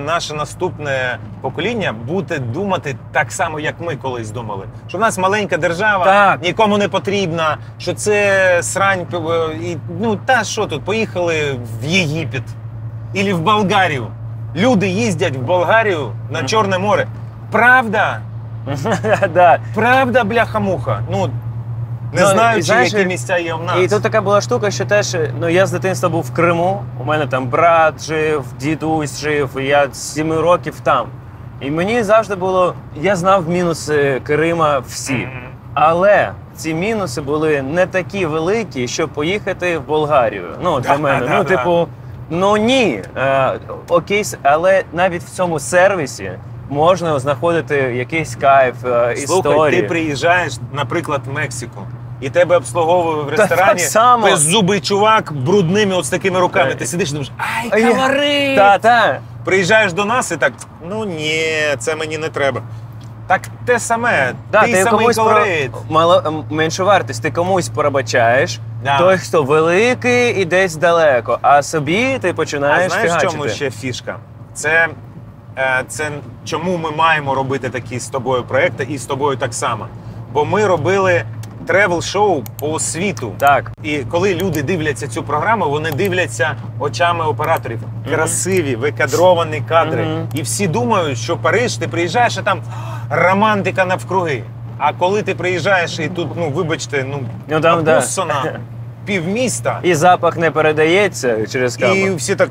наше наступне покоління буде думати так само, як ми колись думали. Що в нас маленька держава, нікому не потрібна, що це срань, що тут, поїхали в Єгипет, або в Болгарію. Люди їздять в Болгарію на Чорне море. Правда? Правда, бляха-муха? Не знаю, які місця є в нас. І тут така була штука, що теж, я з дитинства був в Криму, у мене там брат жив, дідусь жив, і я з 7 років там. І мені завжди було, я знав мінуси Крима всі. Але ці мінуси були не такі великі, щоб поїхати в Болгарію. Ну, для мене. Ну ні. Окей, але навіть в цьому сервісі можна знаходити якийсь кайф, історії. Слухай, ти приїжджаєш, наприклад, в Мексику, і тебе обслуговує в ресторані беззубий чувак брудними от з такими руками. Ти сидиш і думаєш, ай, колорит! Та. Приїжджаєш до нас і так, ну ні, це мені не треба. Так те саме, ти самий колорит. Меншу вартість, ти комусь пробачаєш, той, хто великий і десь далеко, а собі ти починаєш фігачити. А знаєш, в чому ще фішка? Це чому ми маємо робити такі з тобою проекти і з тобою так само. Бо ми робили тревел-шоу по світу. Так. І коли люди дивляться цю програму, вони дивляться очами операторів. Красиві, викадровані кадри. І всі думають, що Париж, ти приїжджаєш, а там романтика навкруги. А коли ти приїжджаєш і тут, ну вибачте, опустона півміста. І запах не передається через камеру. І всі так,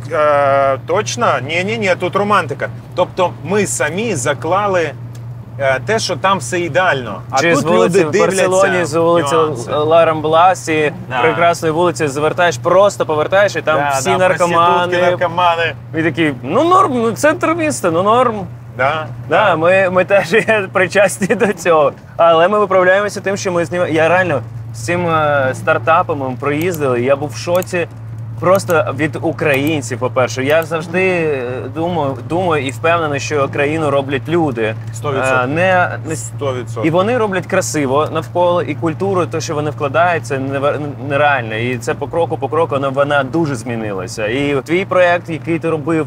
точно? Ні, тут романтика. Тобто ми самі заклали те, що там все ідеально. А чи тут люди дивляться. В Барселоні з вулиці Ла Рамблас і прекрасної вулиці завертаєш, просто повертаєш, і там всі наркомани. І такі, ну норм, центр міста, ну норм. Ми теж є причасні до цього. Але ми виправляємося тим, що ми знімаємо. Я реально з цим стартапом проїздили, я був в шоці просто від українців, по-перше. Я завжди думаю і впевнений, що країну роблять люди. 100%. І вони роблять красиво навколо, і культуру, те, що вони вкладають, це нереально. І це по кроку вона дуже змінилася. І твій проєкт, який ти робив,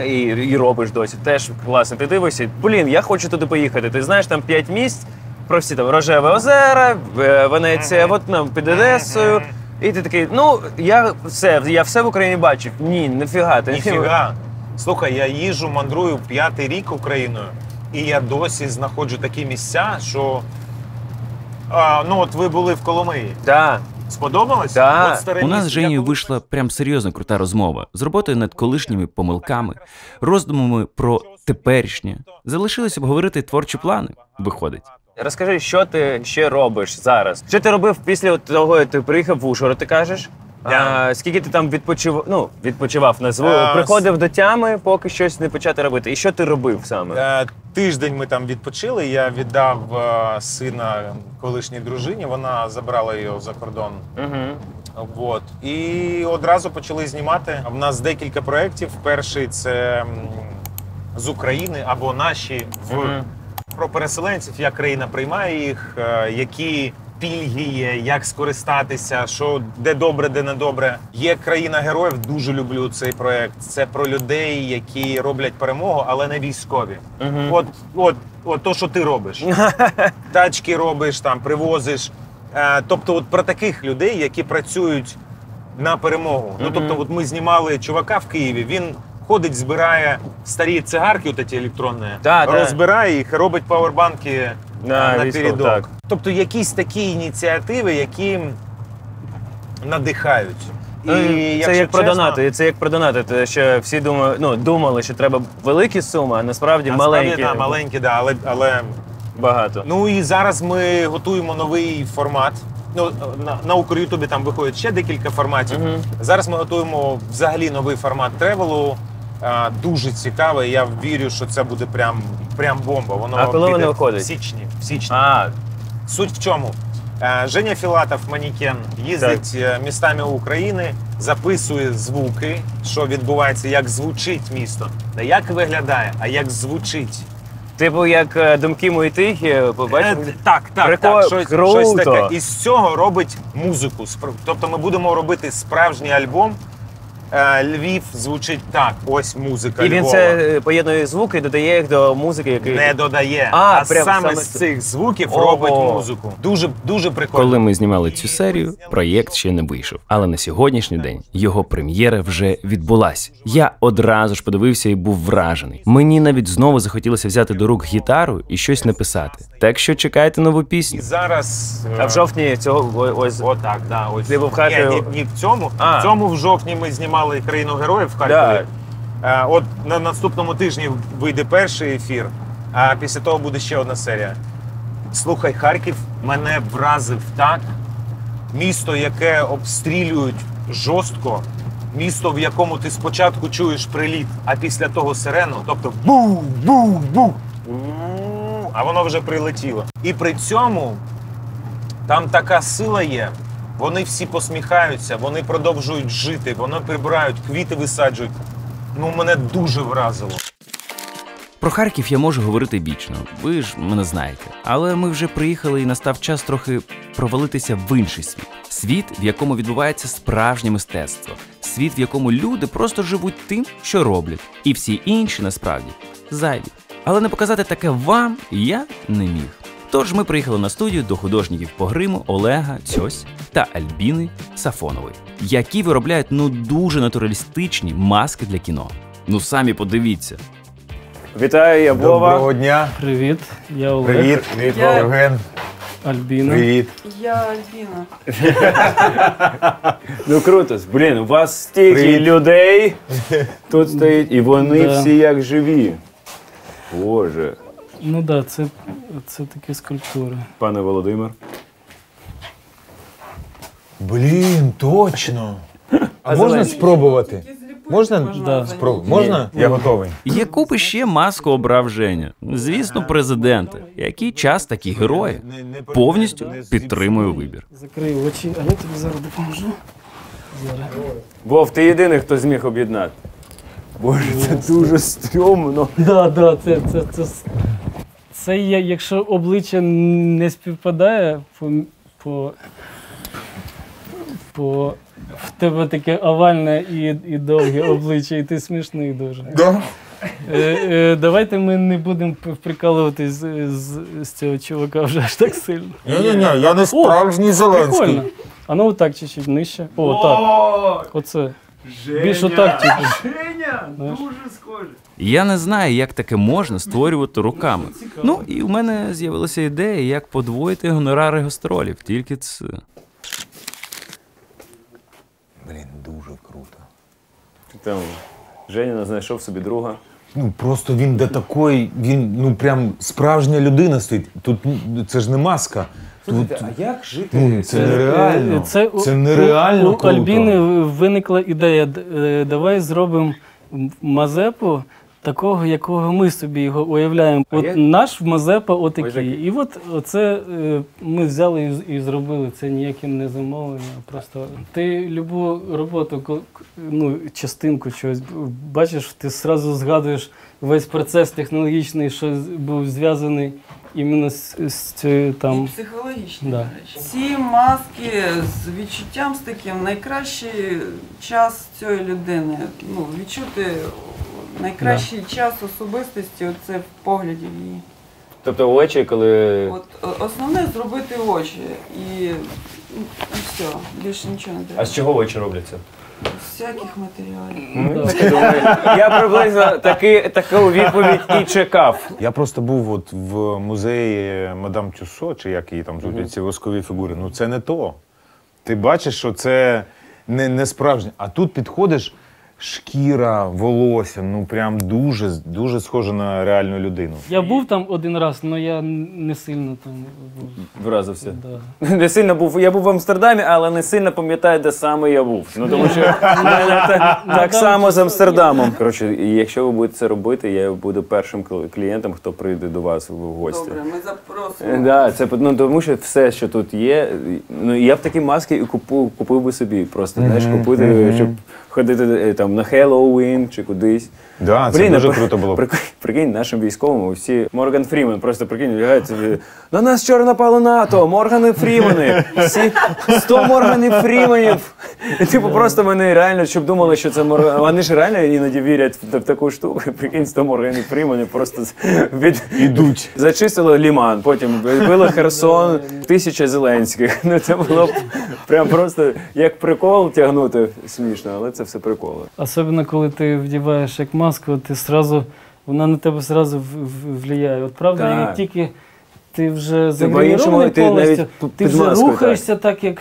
і робиш досі, теж класно. Ти дивишся, я хочу туди поїхати. Ти знаєш, там 5 місць, про всі там Рожеве озеро, Венеція, під Одесою. І ти такий, я все в Україні бачив. Ні, ніфіга. Ніфіга. Слухай, я їжджу, мандрую 5-й рік Україною, і я досі знаходжу такі місця, що... от ви були в Коломиї. Так. Сподобалось? У нас з Женєю вийшла прям серйозно крута розмова. З роботою над колишніми помилками, роздумами про теперішнє. Залишилось обговорити творчі плани, виходить. Розкажи, що ти ще робиш зараз? Що ти робив після того, як ти приїхав в Ужгород, ти кажеш? Скільки ти там відпочивав, приходив до тями, поки щось не почати робити. І що ти робив саме? Тиждень ми там відпочили, я віддав сина колишній дружині, вона забрала його за кордон. І одразу почали знімати. В нас декілька проєктів. Перший – це з України або наші про переселенців, як країна приймає їх, які пільги є, як скористатися, що де добре, де не добре. Є країна героїв, дуже люблю цей проєкт. Це про людей, які роблять перемогу, але не військові. От то, що ти робиш. Тачки робиш, там, привозиш. Тобто от про таких людей, які працюють на перемогу. Тобто от ми знімали чувака в Києві, він ходить, збирає старі цигарки, от ці електронні, розбирає їх, робить павербанки на передок. Тобто якісь такі ініціативи, які надихають. Це як про донати. Що всі думали, що треба великі суми, а насправді маленькі. Маленькі, але багато. І зараз ми готуємо новий формат. На Укрютубі там виходить ще декілька форматів. Зараз ми готуємо взагалі новий формат тревелу. Дуже цікавий. Я вірю, що це буде прям бомба. А коли воно виходить? В січні. Суть в чому? Женя Філатов, манекен, їздить містами України, записує звуки, що відбувається, як звучить місто. Не як виглядає, а як звучить. Типу як думки мої тихі, побачив? Так, щось таке. І з цього робить музику. Тобто ми будемо робити справжній альбом. Львів звучить так, ось музика Львова. І він це поєднує звуки і додає їх до музики, який... Не додає, а саме з цих звуків робить музику. Дуже прикольно. Коли ми знімали цю серію, проєкт ще не вийшов. Але на сьогоднішній день його прем'єра вже відбулась. Я одразу ж подивився і був вражений. Мені навіть знову захотілося взяти до рук гітару і щось написати. Так що чекайте нову пісню. І зараз... А в жовтні цього ось... Отак, да. Ось. Ти був в Харкові? Ні, в цьому. В цьому в жовтні ми знімали «Країну героїв» в Харкові. От на наступному тижні вийде перший ефір, а після того буде ще одна серія. Слухай, Харків мене вразив так. Місто, яке обстрілюють жорстко, місто, в якому ти спочатку чуєш приліт, а після того сирену, тобто бух-бух-бух, а воно вже прилетіло. І при цьому там така сила є, вони всі посміхаються, вони продовжують жити, вони прибирають, квіти висаджують. Ну, мене дуже вразило. Про Харків я можу говорити вічно, ви ж мене знаєте. Але ми вже приїхали і настав час трохи провалитися в інший світ. Світ, в якому відбувається справжнє мистецтво. Світ, в якому люди просто живуть тим, що роблять. І всі інші, насправді, зайві. Але не показати таке вам я не міг. Тож ми приїхали на студію до художників по гриму Олега Цьось та Альбіни Сафонової, які виробляють дуже натуралістичні маски для кіно. Ну самі подивіться. Вітаю, я Вова. Доброго дня. Привіт, я Олег. Привіт, Євген. Альбіна. Привіт. Я Альбіна. Ну круто. Блін, у вас стільки людей тут стоїть, і вони всі як живі. Боже. Ну так, це такі скульптури. Пане Володимир. Блін, точно. А можна спробувати? Можна? Да. Спробувати? Можна? Я готовий. Яку би ще маску обрав Женя? Звісно, президенти. Який час, такі герої. Повністю підтримую вибір. Закрий очі, а я тобі зараз допоможу. Вов, ти єдиний, хто зміг об'єднати. Боже, це дуже стрьомно. Да, це є, якщо обличчя не співпадає, в тебе таке овальне і довге обличчя, і ти смішний дуже. Да? Давайте ми не будемо прикалуватись з цього чувака вже аж так сильно. Ні, я не справжній Зеленський. Прикольно. А ну отак чуть-чуть нижче. О, так. Оце. Більш отак тільки. Женя, дуже схоже. Я не знаю, як таке можна створювати руками. Ну, і в мене з'явилася ідея, як подвоїти гонорари гастролів. Тільки це... Блін, дуже круто. Там Женя знайшов собі друга. Ну, просто він до такої, він, прям справжня людина стоїть. Тут, це ж не маска. Слухайте, а як жити? Це нереально. Це У нереально круто. Альбіни виникла ідея, давай зробимо Мазепу такого, якого ми собі його уявляємо. От наш Мазепа отакий. І от оце ми взяли і зробили. Це ніяким не замовлення. Просто ти любу роботу, частинку чогось бачиш, ти одразу згадуєш весь процес технологічний, що був зв'язаний іменно з цією там... Психологічні, Да. до речі. Ці маски з відчуттям з таким найкращий час цієї людини. Ну, відчути найкращий час особистості це в погляді її. Тобто очі, коли... От, основне зробити очі і все, більше нічого не треба. А з чого очі робляться? З всяких матеріалів. Я приблизно таку відповідь і чекав. Я просто був от в музеї Мадам Тюссо, чи як її там звуть, ці воскові фігури. Ну це не то. Ти бачиш, що це не справжнє. А тут підходиш, шкіра, волосся, ну прям дуже, дуже схоже на реальну людину. Я був там один раз, але я не сильно там був. Вразився. Да. Не сильно був. Я був в Амстердамі, але не сильно пам'ятаю, де саме я був. Ну тому що так само з Амстердамом. Коротше, якщо ви будете це робити, я буду першим клієнтом, хто прийде до вас в гості. Добре, ми запросимо. Да, це тому, що все, що тут є, ну я б такі маски і купив би собі. Просто знаєш, купити, щоб ходити там на Хеллоуін чи кудись. Да, це дуже круто було. Прикинь, нашим військовим всі Морган Фрімен, просто прикинь, лягають, на нас вчора напало НАТО, Моргани Фрімени, всі 100 Морганів Фріменів. І типу просто вони реально, щоб думали, що це Морган, вони ж реально іноді вірять в таку штуку, прикинь, 100 Морганів Фріменів просто ідуть. Зачистили Ліман, потім били Херсон, 1000 Зеленських. Ну це було б прям просто як прикол тягнути смішно, але це все приколи. Особливо, коли ти вдіваєш як маску, ти сразу, вона на тебе одразу влияє. От правда, як тільки ти вже загримірований повністю, ти вже рухаєшся так, як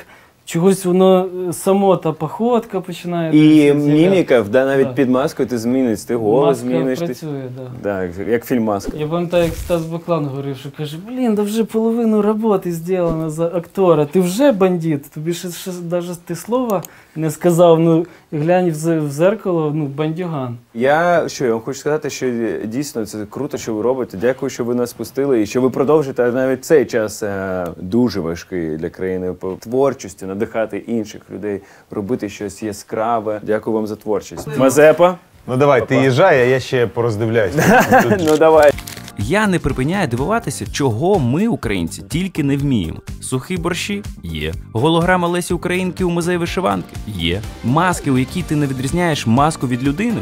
чогось воно само та походка починає. І міміка, навіть під маскою ти зміниться, ти голос зміниш. Працює, так, як фільм «Маска». Я пам'ятаю, як Стас Баклан говорив, що каже, блін, да вже половину роботи зроблено за актора, ти вже бандит, тобі ще навіть ти слова не сказав, ну глянь в зеркало, ну бандюган. Я вам хочу сказати, що дійсно це круто, що ви робите. Дякую, що ви нас пустили і що ви продовжите навіть цей час дуже важкий для країни по творчості, надихати інших людей, робити щось яскраве. Дякую вам за творчість. Мазепа. Ну давай, ти їжджай, а я ще пороздивляюся. Ну давай. Я не припиняю дивуватися, чого ми, українці, тільки не вміємо. Сухі борщі? Є. Голограма Лесі Українки у музеї вишиванки? Є. Маски, у якій ти не відрізняєш маску від людини?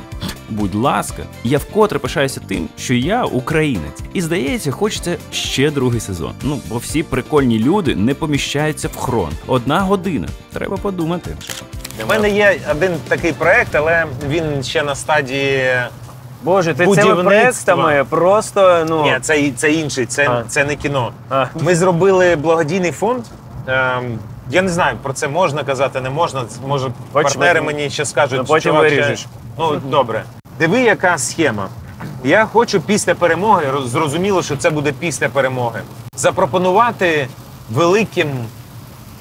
Будь ласка. Я вкотре пишаюся тим, що я українець. І здається, хочеться ще другий сезон. Ну, бо всі прикольні люди не поміщаються в хрон. 1 година. Треба подумати. У мене є один такий проект, але він ще на стадії... Боже, ти цими проектами просто, ну... Ні, це інший, це не кіно. Ми зробили благодійний фонд. Я не знаю, про це можна казати, не можна. Може, партнери мені ще скажуть, потім виріжеш. Ну, добре. Диви, яка схема. Я хочу після перемоги, зрозуміло, що це буде після перемоги, запропонувати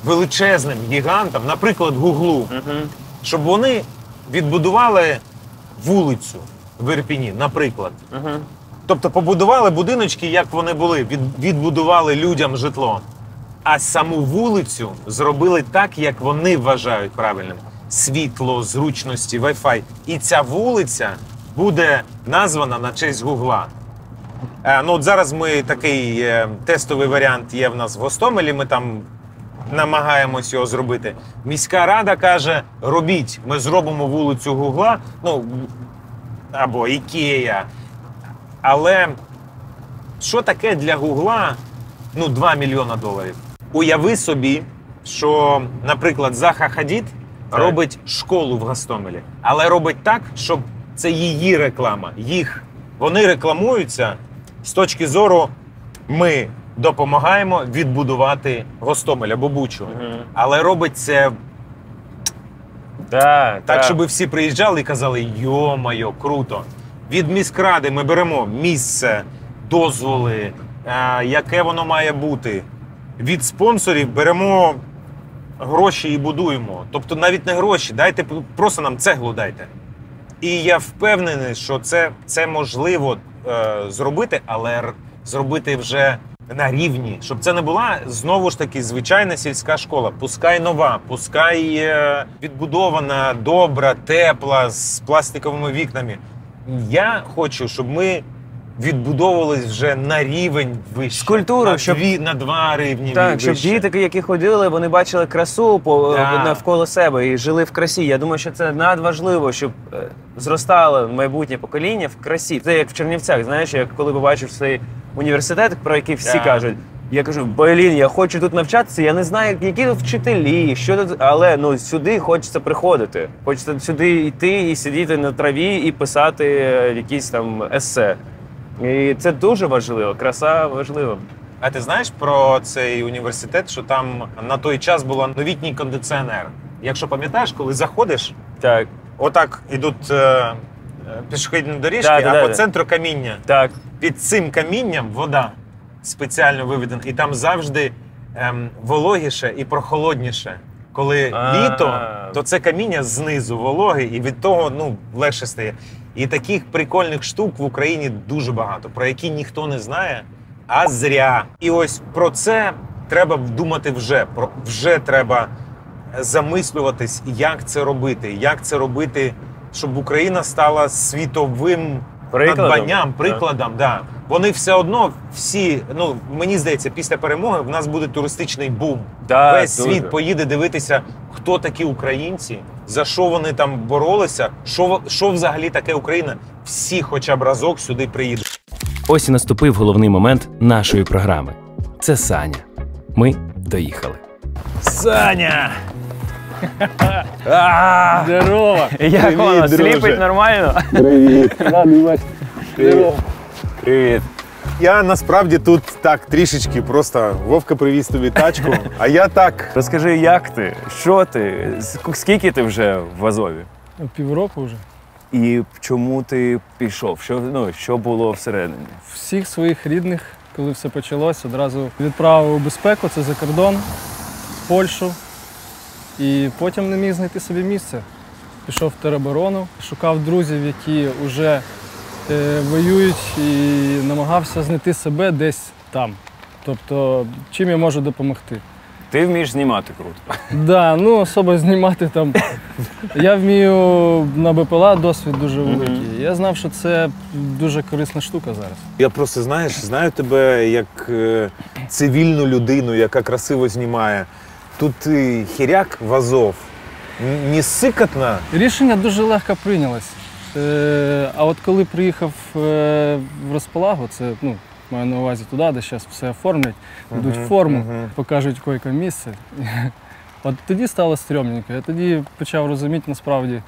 величезним гігантам, наприклад, Гуглу, щоб вони відбудували вулицю в Ірпіні, наприклад. Тобто побудували будиночки, як вони були, відбудували людям житло. А саму вулицю зробили так, як вони вважають правильним. Світло, зручності, Wi-Fi. І ця вулиця буде названа на честь Гугла. Ну, от зараз ми такий тестовий варіант є в нас в Гостомелі, ми там намагаємось його зробити. Міська рада каже, робіть, ми зробимо вулицю Гугла, ну, або Ікея. Але що таке для Гугла, ну, $2 мільйони? Уяви собі, що, наприклад, Заха Хадід робить школу в Гостомелі, але робить так, щоб це її реклама. Вони рекламуються з точки зору, ми допомагаємо відбудувати Гостомель або Бучу. Але робить це так, щоб всі приїжджали і казали, йо-моє, круто. Від міськради ми беремо місце, дозволи, яке воно має бути. Від спонсорів беремо гроші і будуємо. Тобто навіть не гроші, дайте, просто нам цеглу дайте. І я впевнений, що це можливо зробити, але зробити вже на рівні. Щоб це не була, знову ж таки, звичайна сільська школа. Пускай нова, пускай відбудована, добра, тепла, з пластиковими вікнами. Я хочу, щоб ми відбудовувались вже на рівень вище. З культурою, на 2 рівні так, вище. щоб діти, які ходили, вони бачили красу навколо себе і жили в красі. Я думаю, що це надважливо, щоб зростало майбутнє покоління в красі. Це як в Чернівцях, знаєш, я коли побачив цей університет, про який всі кажуть, я кажу, блін, я хочу тут навчатися, я не знаю, які тут вчителі, що тут, але ну, сюди хочеться приходити. Хочеться сюди йти і сидіти на траві і писати якісь там есе. І це дуже важливо, краса важлива. А ти знаєш про цей університет, що там на той час був новітній кондиціонер? Якщо пам'ятаєш, коли заходиш, так. Отак ідуть пішохідні доріжки, по центру каміння. Так. Під цим камінням вода спеціально виведена, і там завжди вологіше і прохолодніше. Коли літо, то це каміння знизу вологе, і від того легше стає. І таких прикольних штук в Україні дуже багато, про які ніхто не знає, а зря. І ось про це треба думати вже. Вже треба замислюватись, як це робити, щоб Україна стала світовим надбанням, прикладом. Да. Вони все одно всі, мені здається, після перемоги в нас буде туристичний бум. Весь світ поїде дивитися, хто такі українці, за що вони там боролися, що взагалі таке Україна. Всі хоча б разок сюди приїдуть. Ось і наступив головний момент нашої програми. Це Саня. Ми доїхали. Саня! Здорово! Як воно? Сліпить нормально? Привіт! Радий вас. Привіт. Я насправді тут так трішечки просто Вовка привіз тобі тачку, а я так. Розкажи, як ти? Що ти? Скільки ти вже в Азові? Півроку вже. І чому ти пішов? Що було всередині? Всіх своїх рідних, коли все почалось, одразу відправив у безпеку, це за кордон, в Польщу. І потім не міг знайти собі місце. Пішов в тероборону, шукав друзів, які вже воюють, і намагався знайти себе десь там. Тобто, чим я можу допомогти. Ти вмієш знімати круто. Так, особо знімати там. Я вмію на БПЛА, досвід дуже великий. Я знав, що це дуже корисна штука зараз. Я просто, знаю тебе як цивільну людину, яка красиво знімає. Тут хіряк в Азов. Не сикотно? Рішення дуже легко прийнялось. А от коли приїхав в Розпалагу, це, маю на увазі туди, де зараз все оформлять, дадуть форму, покажуть койке місце. От тоді стало стрьомненько. Я тоді почав розуміти насправді,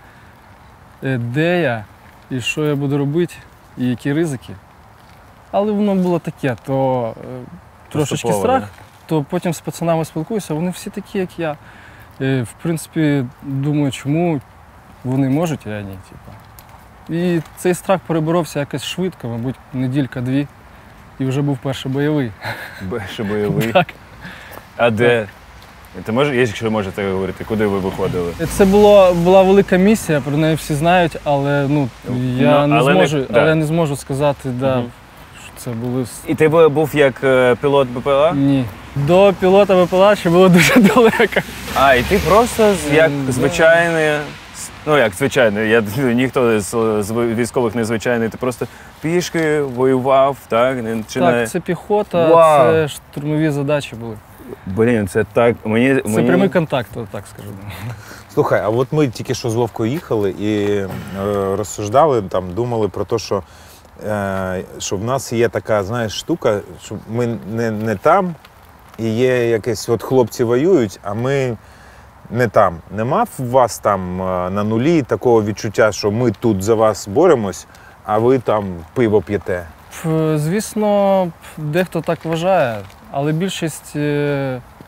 де я і що я буду робити, і які ризики. Але воно було таке, то трошечки страх, то потім з пацанами спілкуюся, вони всі такі, як я. В принципі, думаю, чому вони можуть, а я ні. І цей страх переборовся якось швидко, мабуть, неділька-дві, і вже був перший бойовий. Перший бойовий? Так. А де? Ти можеш, якщо можете говорити, куди ви виходили? Це була велика місія, про неї всі знають, але я не зможу сказати, що це були. І ти був як пілот БПЛА? Ні. До пілота БПЛА ще було дуже далеко. А, і ти просто як звичайний, як звичайний, ніхто з військових не звичайний, ти просто пішки воював, так? Так, це піхота, це штурмові задачі були. Блін, це так, Це прямий контакт, так скажу. Слухай, а от ми тільки що з Вовкою їхали і розсуждали, думали про те, що в нас є така, штука, що ми не там, і є якесь, хлопці воюють, а ми не там. Нема в вас там на нулі такого відчуття, що ми тут за вас боремось, а ви там пиво п'єте? Звісно, дехто так вважає, але більшість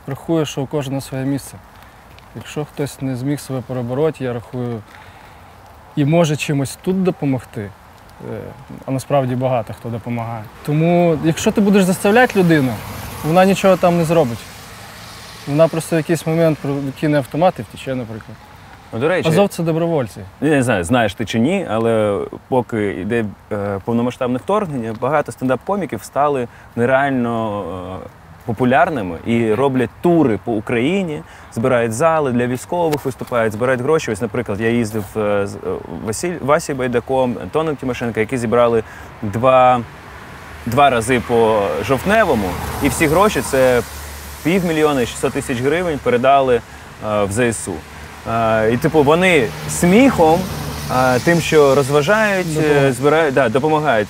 рахує, що у кожного своє місце. Якщо хтось не зміг себе перебороти, я рахую, і може чимось тут допомогти, а насправді багато хто допомагає. Тому, якщо ти будеш заставляти людину, вона нічого там не зробить. Вона просто в якийсь момент кине автомат і втече, наприклад. До речі, Азов – це добровольці. Я не знаю, знаєш ти чи ні, але поки йде повномасштабне вторгнення, багато стендап-коміків стали нереально популярними і роблять тури по Україні, збирають зали для військових, виступають, збирають гроші. Ось, наприклад, я їздив з Васі Байдаком, Антоном Тимошенко, які зібрали два рази по Жовтневому, і всі гроші, це 500 000 600 000 гривень, передали в ЗСУ. І вони сміхом, тим, що розважають, збирають, допомагають.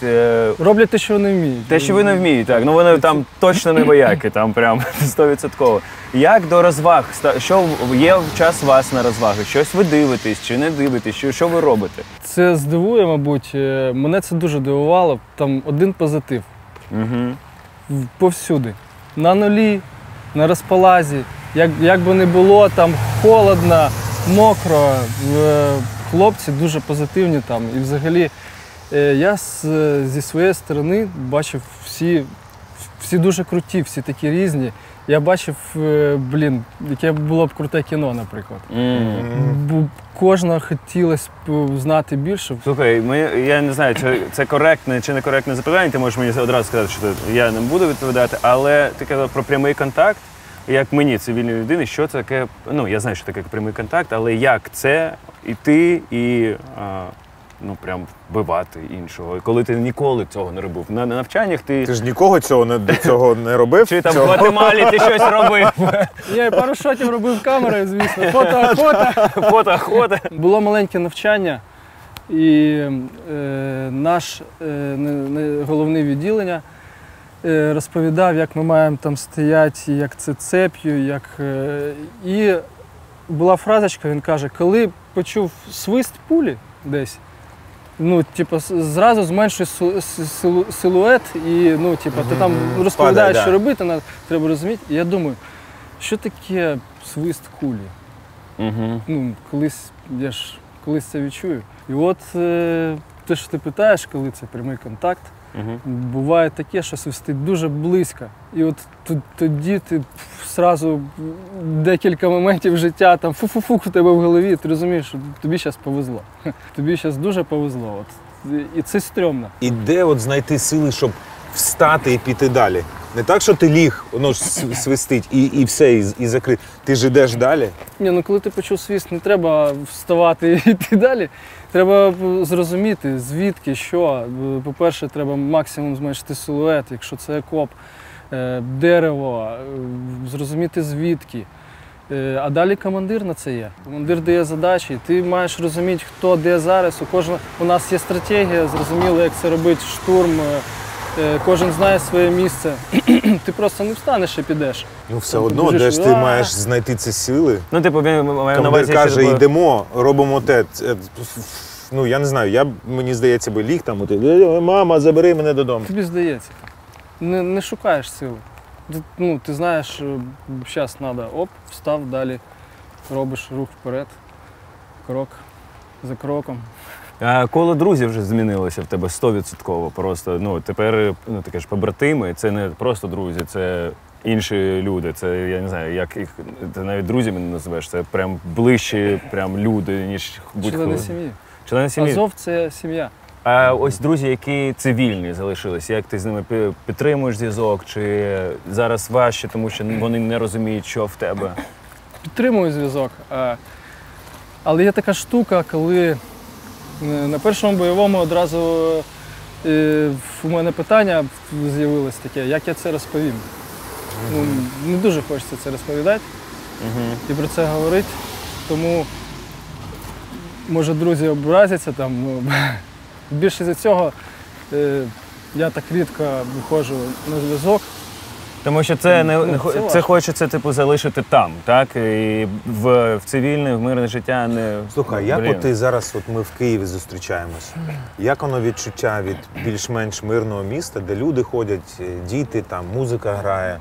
Роблять те, що вони вміють. Те, що вони вміють, так. Вони там точно не вояки, там прям 100%. Як до розваг? Що є час вас на розваги? Щось ви дивитесь чи не дивитесь? Що ви робите? Це здивує, мабуть. Мене це дуже дивувало. Там один позитив. Повсюди. На нулі, на Розпалазі. Як би не було, там холодно, мокро. Хлопці дуже позитивні там. І взагалі я зі своєї сторони бачив всі дуже круті, всі такі різні. Я бачив, яке було б круте кіно, наприклад. Кожного хотілося б знати більше. Слухай, я не знаю, чи це коректне чи некоректне запитання, ти можеш мені одразу сказати, що я не буду відповідати, але ти казав про прямий контакт. Як мені, цивільній людині, що це таке, я знаю, що таке прямий контакт, але як це іти і прям вбивати іншого, коли ти ніколи цього не робив. На навчаннях ти... Ти ж нікого до цього не робив? Чи там в Гватемалі ти щось робив? Я пару шотів робив камерою, звісно. Фото-охота. Було маленьке навчання, і наш головне відділення розповідав, як ми маємо там стояти, як це цеп'ю, І була фразочка, він каже, коли почув свист пулі десь, ну, типу, зразу зменшує силует і, ну, типу, ти там розповідаєш, що робити, треба розуміти. І я думаю, що таке свист кулі? Ну, колись це відчую. І от те, що ти питаєш, коли це прямий контакт, буває таке, що свистить дуже близько. І от тоді ти одразу декілька моментів життя, там фу-фу-фу у тебе в голові, ти розумієш, що тобі зараз повезло. Тобі зараз дуже повезло. От. І це стрьомно. І де от знайти сили, щоб встати і піти далі? Не так, що ти ліг, воно ж свистить, і все, і закрити. Ти ж йдеш далі? Ні, ну коли ти почув свист, не треба вставати і йти далі. Треба зрозуміти, звідки, що. По-перше, треба максимум зменшити силует, якщо це окоп, дерево, зрозуміти звідки. А далі командир на це є. Командир дає задачі, ти маєш розуміти, хто де зараз. У нас є стратегія, зрозуміло, як це робити, штурм. Кожен знає своє місце. Ти просто не встанеш і підеш. Ну все одно, де ж ти маєш знайти ці сили? Ну, типу, командир каже, йдемо, робимо те. Ну, я не знаю, мені здається, би ліг там, мама, забери мене додому. Тобі здається. Не шукаєш сили. Ну, ти знаєш, що зараз треба, встав, далі робиш рух вперед, крок за кроком. Коло друзів вже змінилося в тебе 100%. Просто, ну, тепер, ну, ти кажеш, побратими, це не просто друзі, це інші люди. Це, я не знаю, як їх, ти навіть друзями не називаєш, це прям ближчі прям люди, ніж будь-коли. Члени сім'ї. Члени сім'ї. Азов – це сім'я. А ось друзі, які цивільні залишились, як ти з ними підтримуєш зв'язок, чи зараз важче, тому що вони не розуміють, що в тебе? Підтримую зв'язок. Але є така штука, коли на першому бойовому одразу у мене питання з'явилось таке, як я це розповім. Ну, не дуже хочеться це розповідати і про це говорити, тому може друзі образяться там. Більше за цього я так рідко виходжу на зв'язок. Тому що це хочеться типу залишити там, так? І в цивільне, в мирне життя не... Слухай, як от ти зараз, от ми в Києві зустрічаємося, як воно відчуття від більш-менш мирного міста, де люди ходять, діти, там музика грає,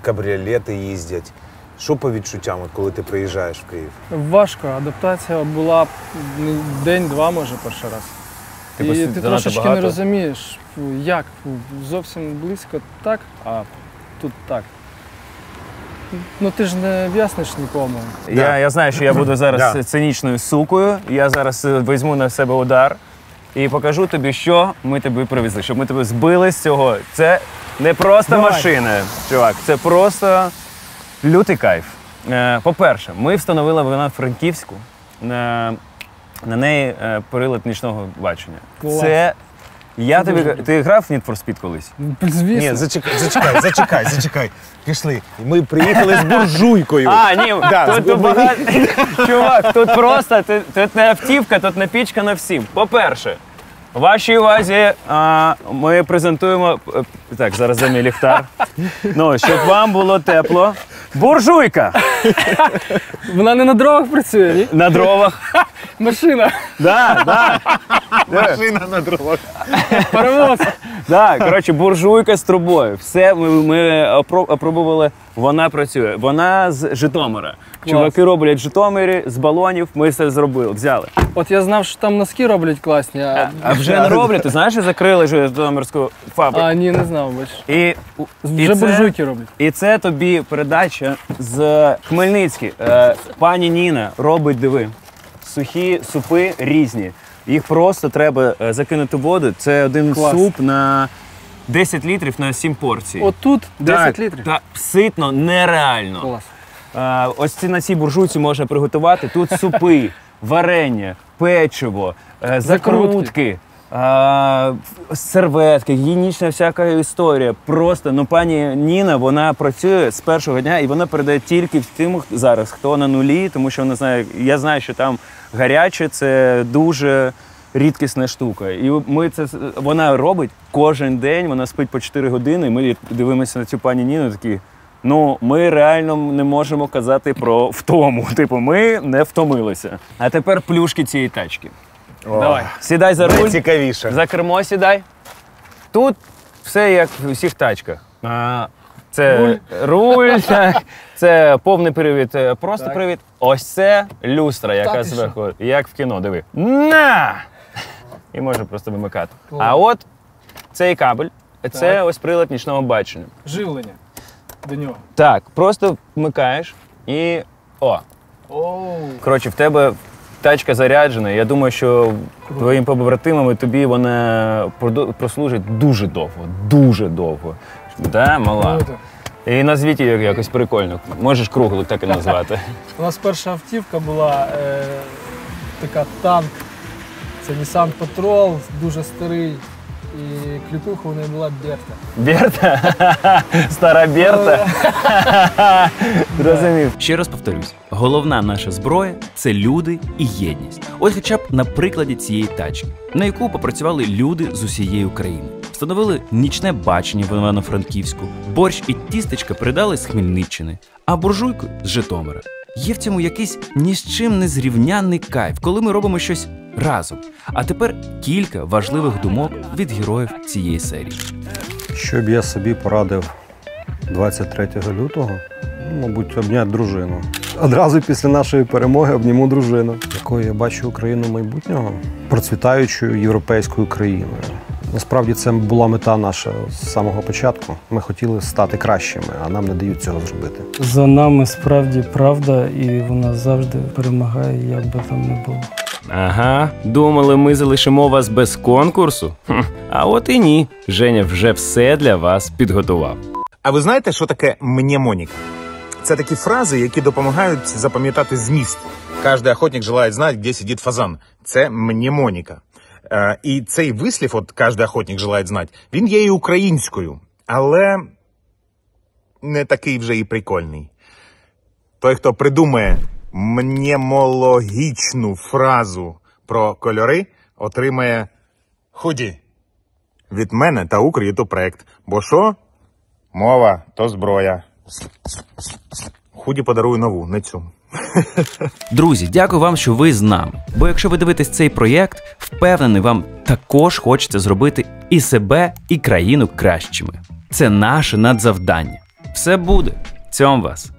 кабріолети їздять? Що по відчуттям, от коли ти приїжджаєш в Київ? Важко. Адаптація була день-два, може, перший раз. І ти трошечки не розумієш, як, зовсім близько так, а тут так. Ну ти ж не об'ясниш нікому. Я знаю, що я буду зараз цинічною сукою, я зараз візьму на себе удар і покажу тобі, що ми тобі привезли, щоб ми тебе збили з цього. Це не просто машина, чувак, це просто лютий кайф. По-перше, ми встановили в Івано-Франківську на неї прилад нічного бачення. Клас. Це ти грав в Need for Speed колись? Звісно. Ні, зачекай. Пішли. Ми приїхали з буржуйкою. Ні, тут багато. Чувак, тут просто, тут не автівка, тут напічкано всім. По-перше, вашій увазі ми презентуємо, так, зараз за мій ліхтар, ну, щоб вам було тепло. Буржуйка! Вона не на дровах працює, ні? На дровах. Машина. Да. Машина на дровах. Паровоз. Так, коротше, буржуйка з трубою. Все ми опробували, вона працює. Вона з Житомира. Чуваки роблять в Житомирі, з балонів, ми все зробили, взяли. От я знав, що там носки роблять класні, А вже не роблять, ти знаєш, закрили Житомирську фабрику. Ні, не знав, бач. Вже буржуйки роблять. І це тобі передача з Хмельницький. Пані Ніна робить, диви, сухі супи різні. Їх просто треба закинути в воду. Це один суп на 10 літрів на 7 порцій. Отут 10 літрів? Так, ситно, нереально. Клас. Ось на цій буржуйці можна приготувати. Тут супи, варення, печиво, закрутки, серветки, гігієнічна всяка історія. Просто, пані Ніна, вона працює з першого дня і вона передає тільки тим зараз, хто на нулі, тому що вона знає, я знаю, що там гаряче, це дуже рідкісна штука. І вона робить кожен день, вона спить по 4 години, і ми дивимося на цю пані Ніну такі, ми реально не можемо казати про втому. Типу, ми не втомилися. А тепер плюшки цієї тачки. Давай. Сідай за руль. Найцікавіше. За кермо сідай. Тут все як в усіх тачках. Це руль, так. Це повний привід, просто так. Привід. Ось це люстра, яка зверху, як в кіно, диви. На! І може просто вимикати. А от цей кабель, це ось прилад нічного бачення. Живлення до нього. Так, просто вмикаєш і Коротше, в тебе тачка заряджена. Я думаю, що твоїм побратимам і тобі вона прослужить дуже довго. Дуже довго. Да, мала? І назвіть її якось прикольно. Можеш круглу так і назвати. У нас перша автівка була така танк. Це Nissan Patrol, дуже старий. І клікуха у неї була Берта. Берта? Стара Берта? Розумів. Ще раз повторюсь, головна наша зброя – це люди і єдність. Ось хоча б на прикладі цієї тачки, на яку попрацювали люди з усієї України. Встановили нічне бачення в Івано-Франківську, борщ і тістечка передали з Хмельниччини, а буржуйку – з Житомира. Є в цьому якийсь ні з чим не зрівнянний кайф, коли ми робимо щось разом. А тепер кілька важливих думок від героїв цієї серії. Що б я собі порадив 23 лютого? Мабуть, обняти дружину. Одразу після нашої перемоги обніму дружину, якою я бачу Україну майбутнього, процвітаючою європейською країною. Насправді це була мета наша з самого початку. Ми хотіли стати кращими, а нам не дають цього зробити. За нами справді правда, і вона завжди перемагає, як би там не було. Ага, думали, ми залишимо вас без конкурсу? А от і ні. Женя вже все для вас підготував. А ви знаєте, що таке мнемоніка? Це такі фрази, які допомагають запам'ятати зміст. Кожен охотник желає знати, де сидить фазан. Це мнемоніка. І цей вислів, от кожен охотник желає знати, він є і українською, але не такий вже і прикольний. Той, хто придумає мнемологічну фразу про кольори, отримає худі. Від мене та Укрютупроект. Бо що? Мова то зброя. Худі подарую нову, не цю. Друзі, дякую вам, що ви з нами. Бо якщо ви дивитесь цей проєкт, впевнений, вам також хочеться зробити і себе, і країну кращими. Це наше надзавдання. Все буде. Цьом вас.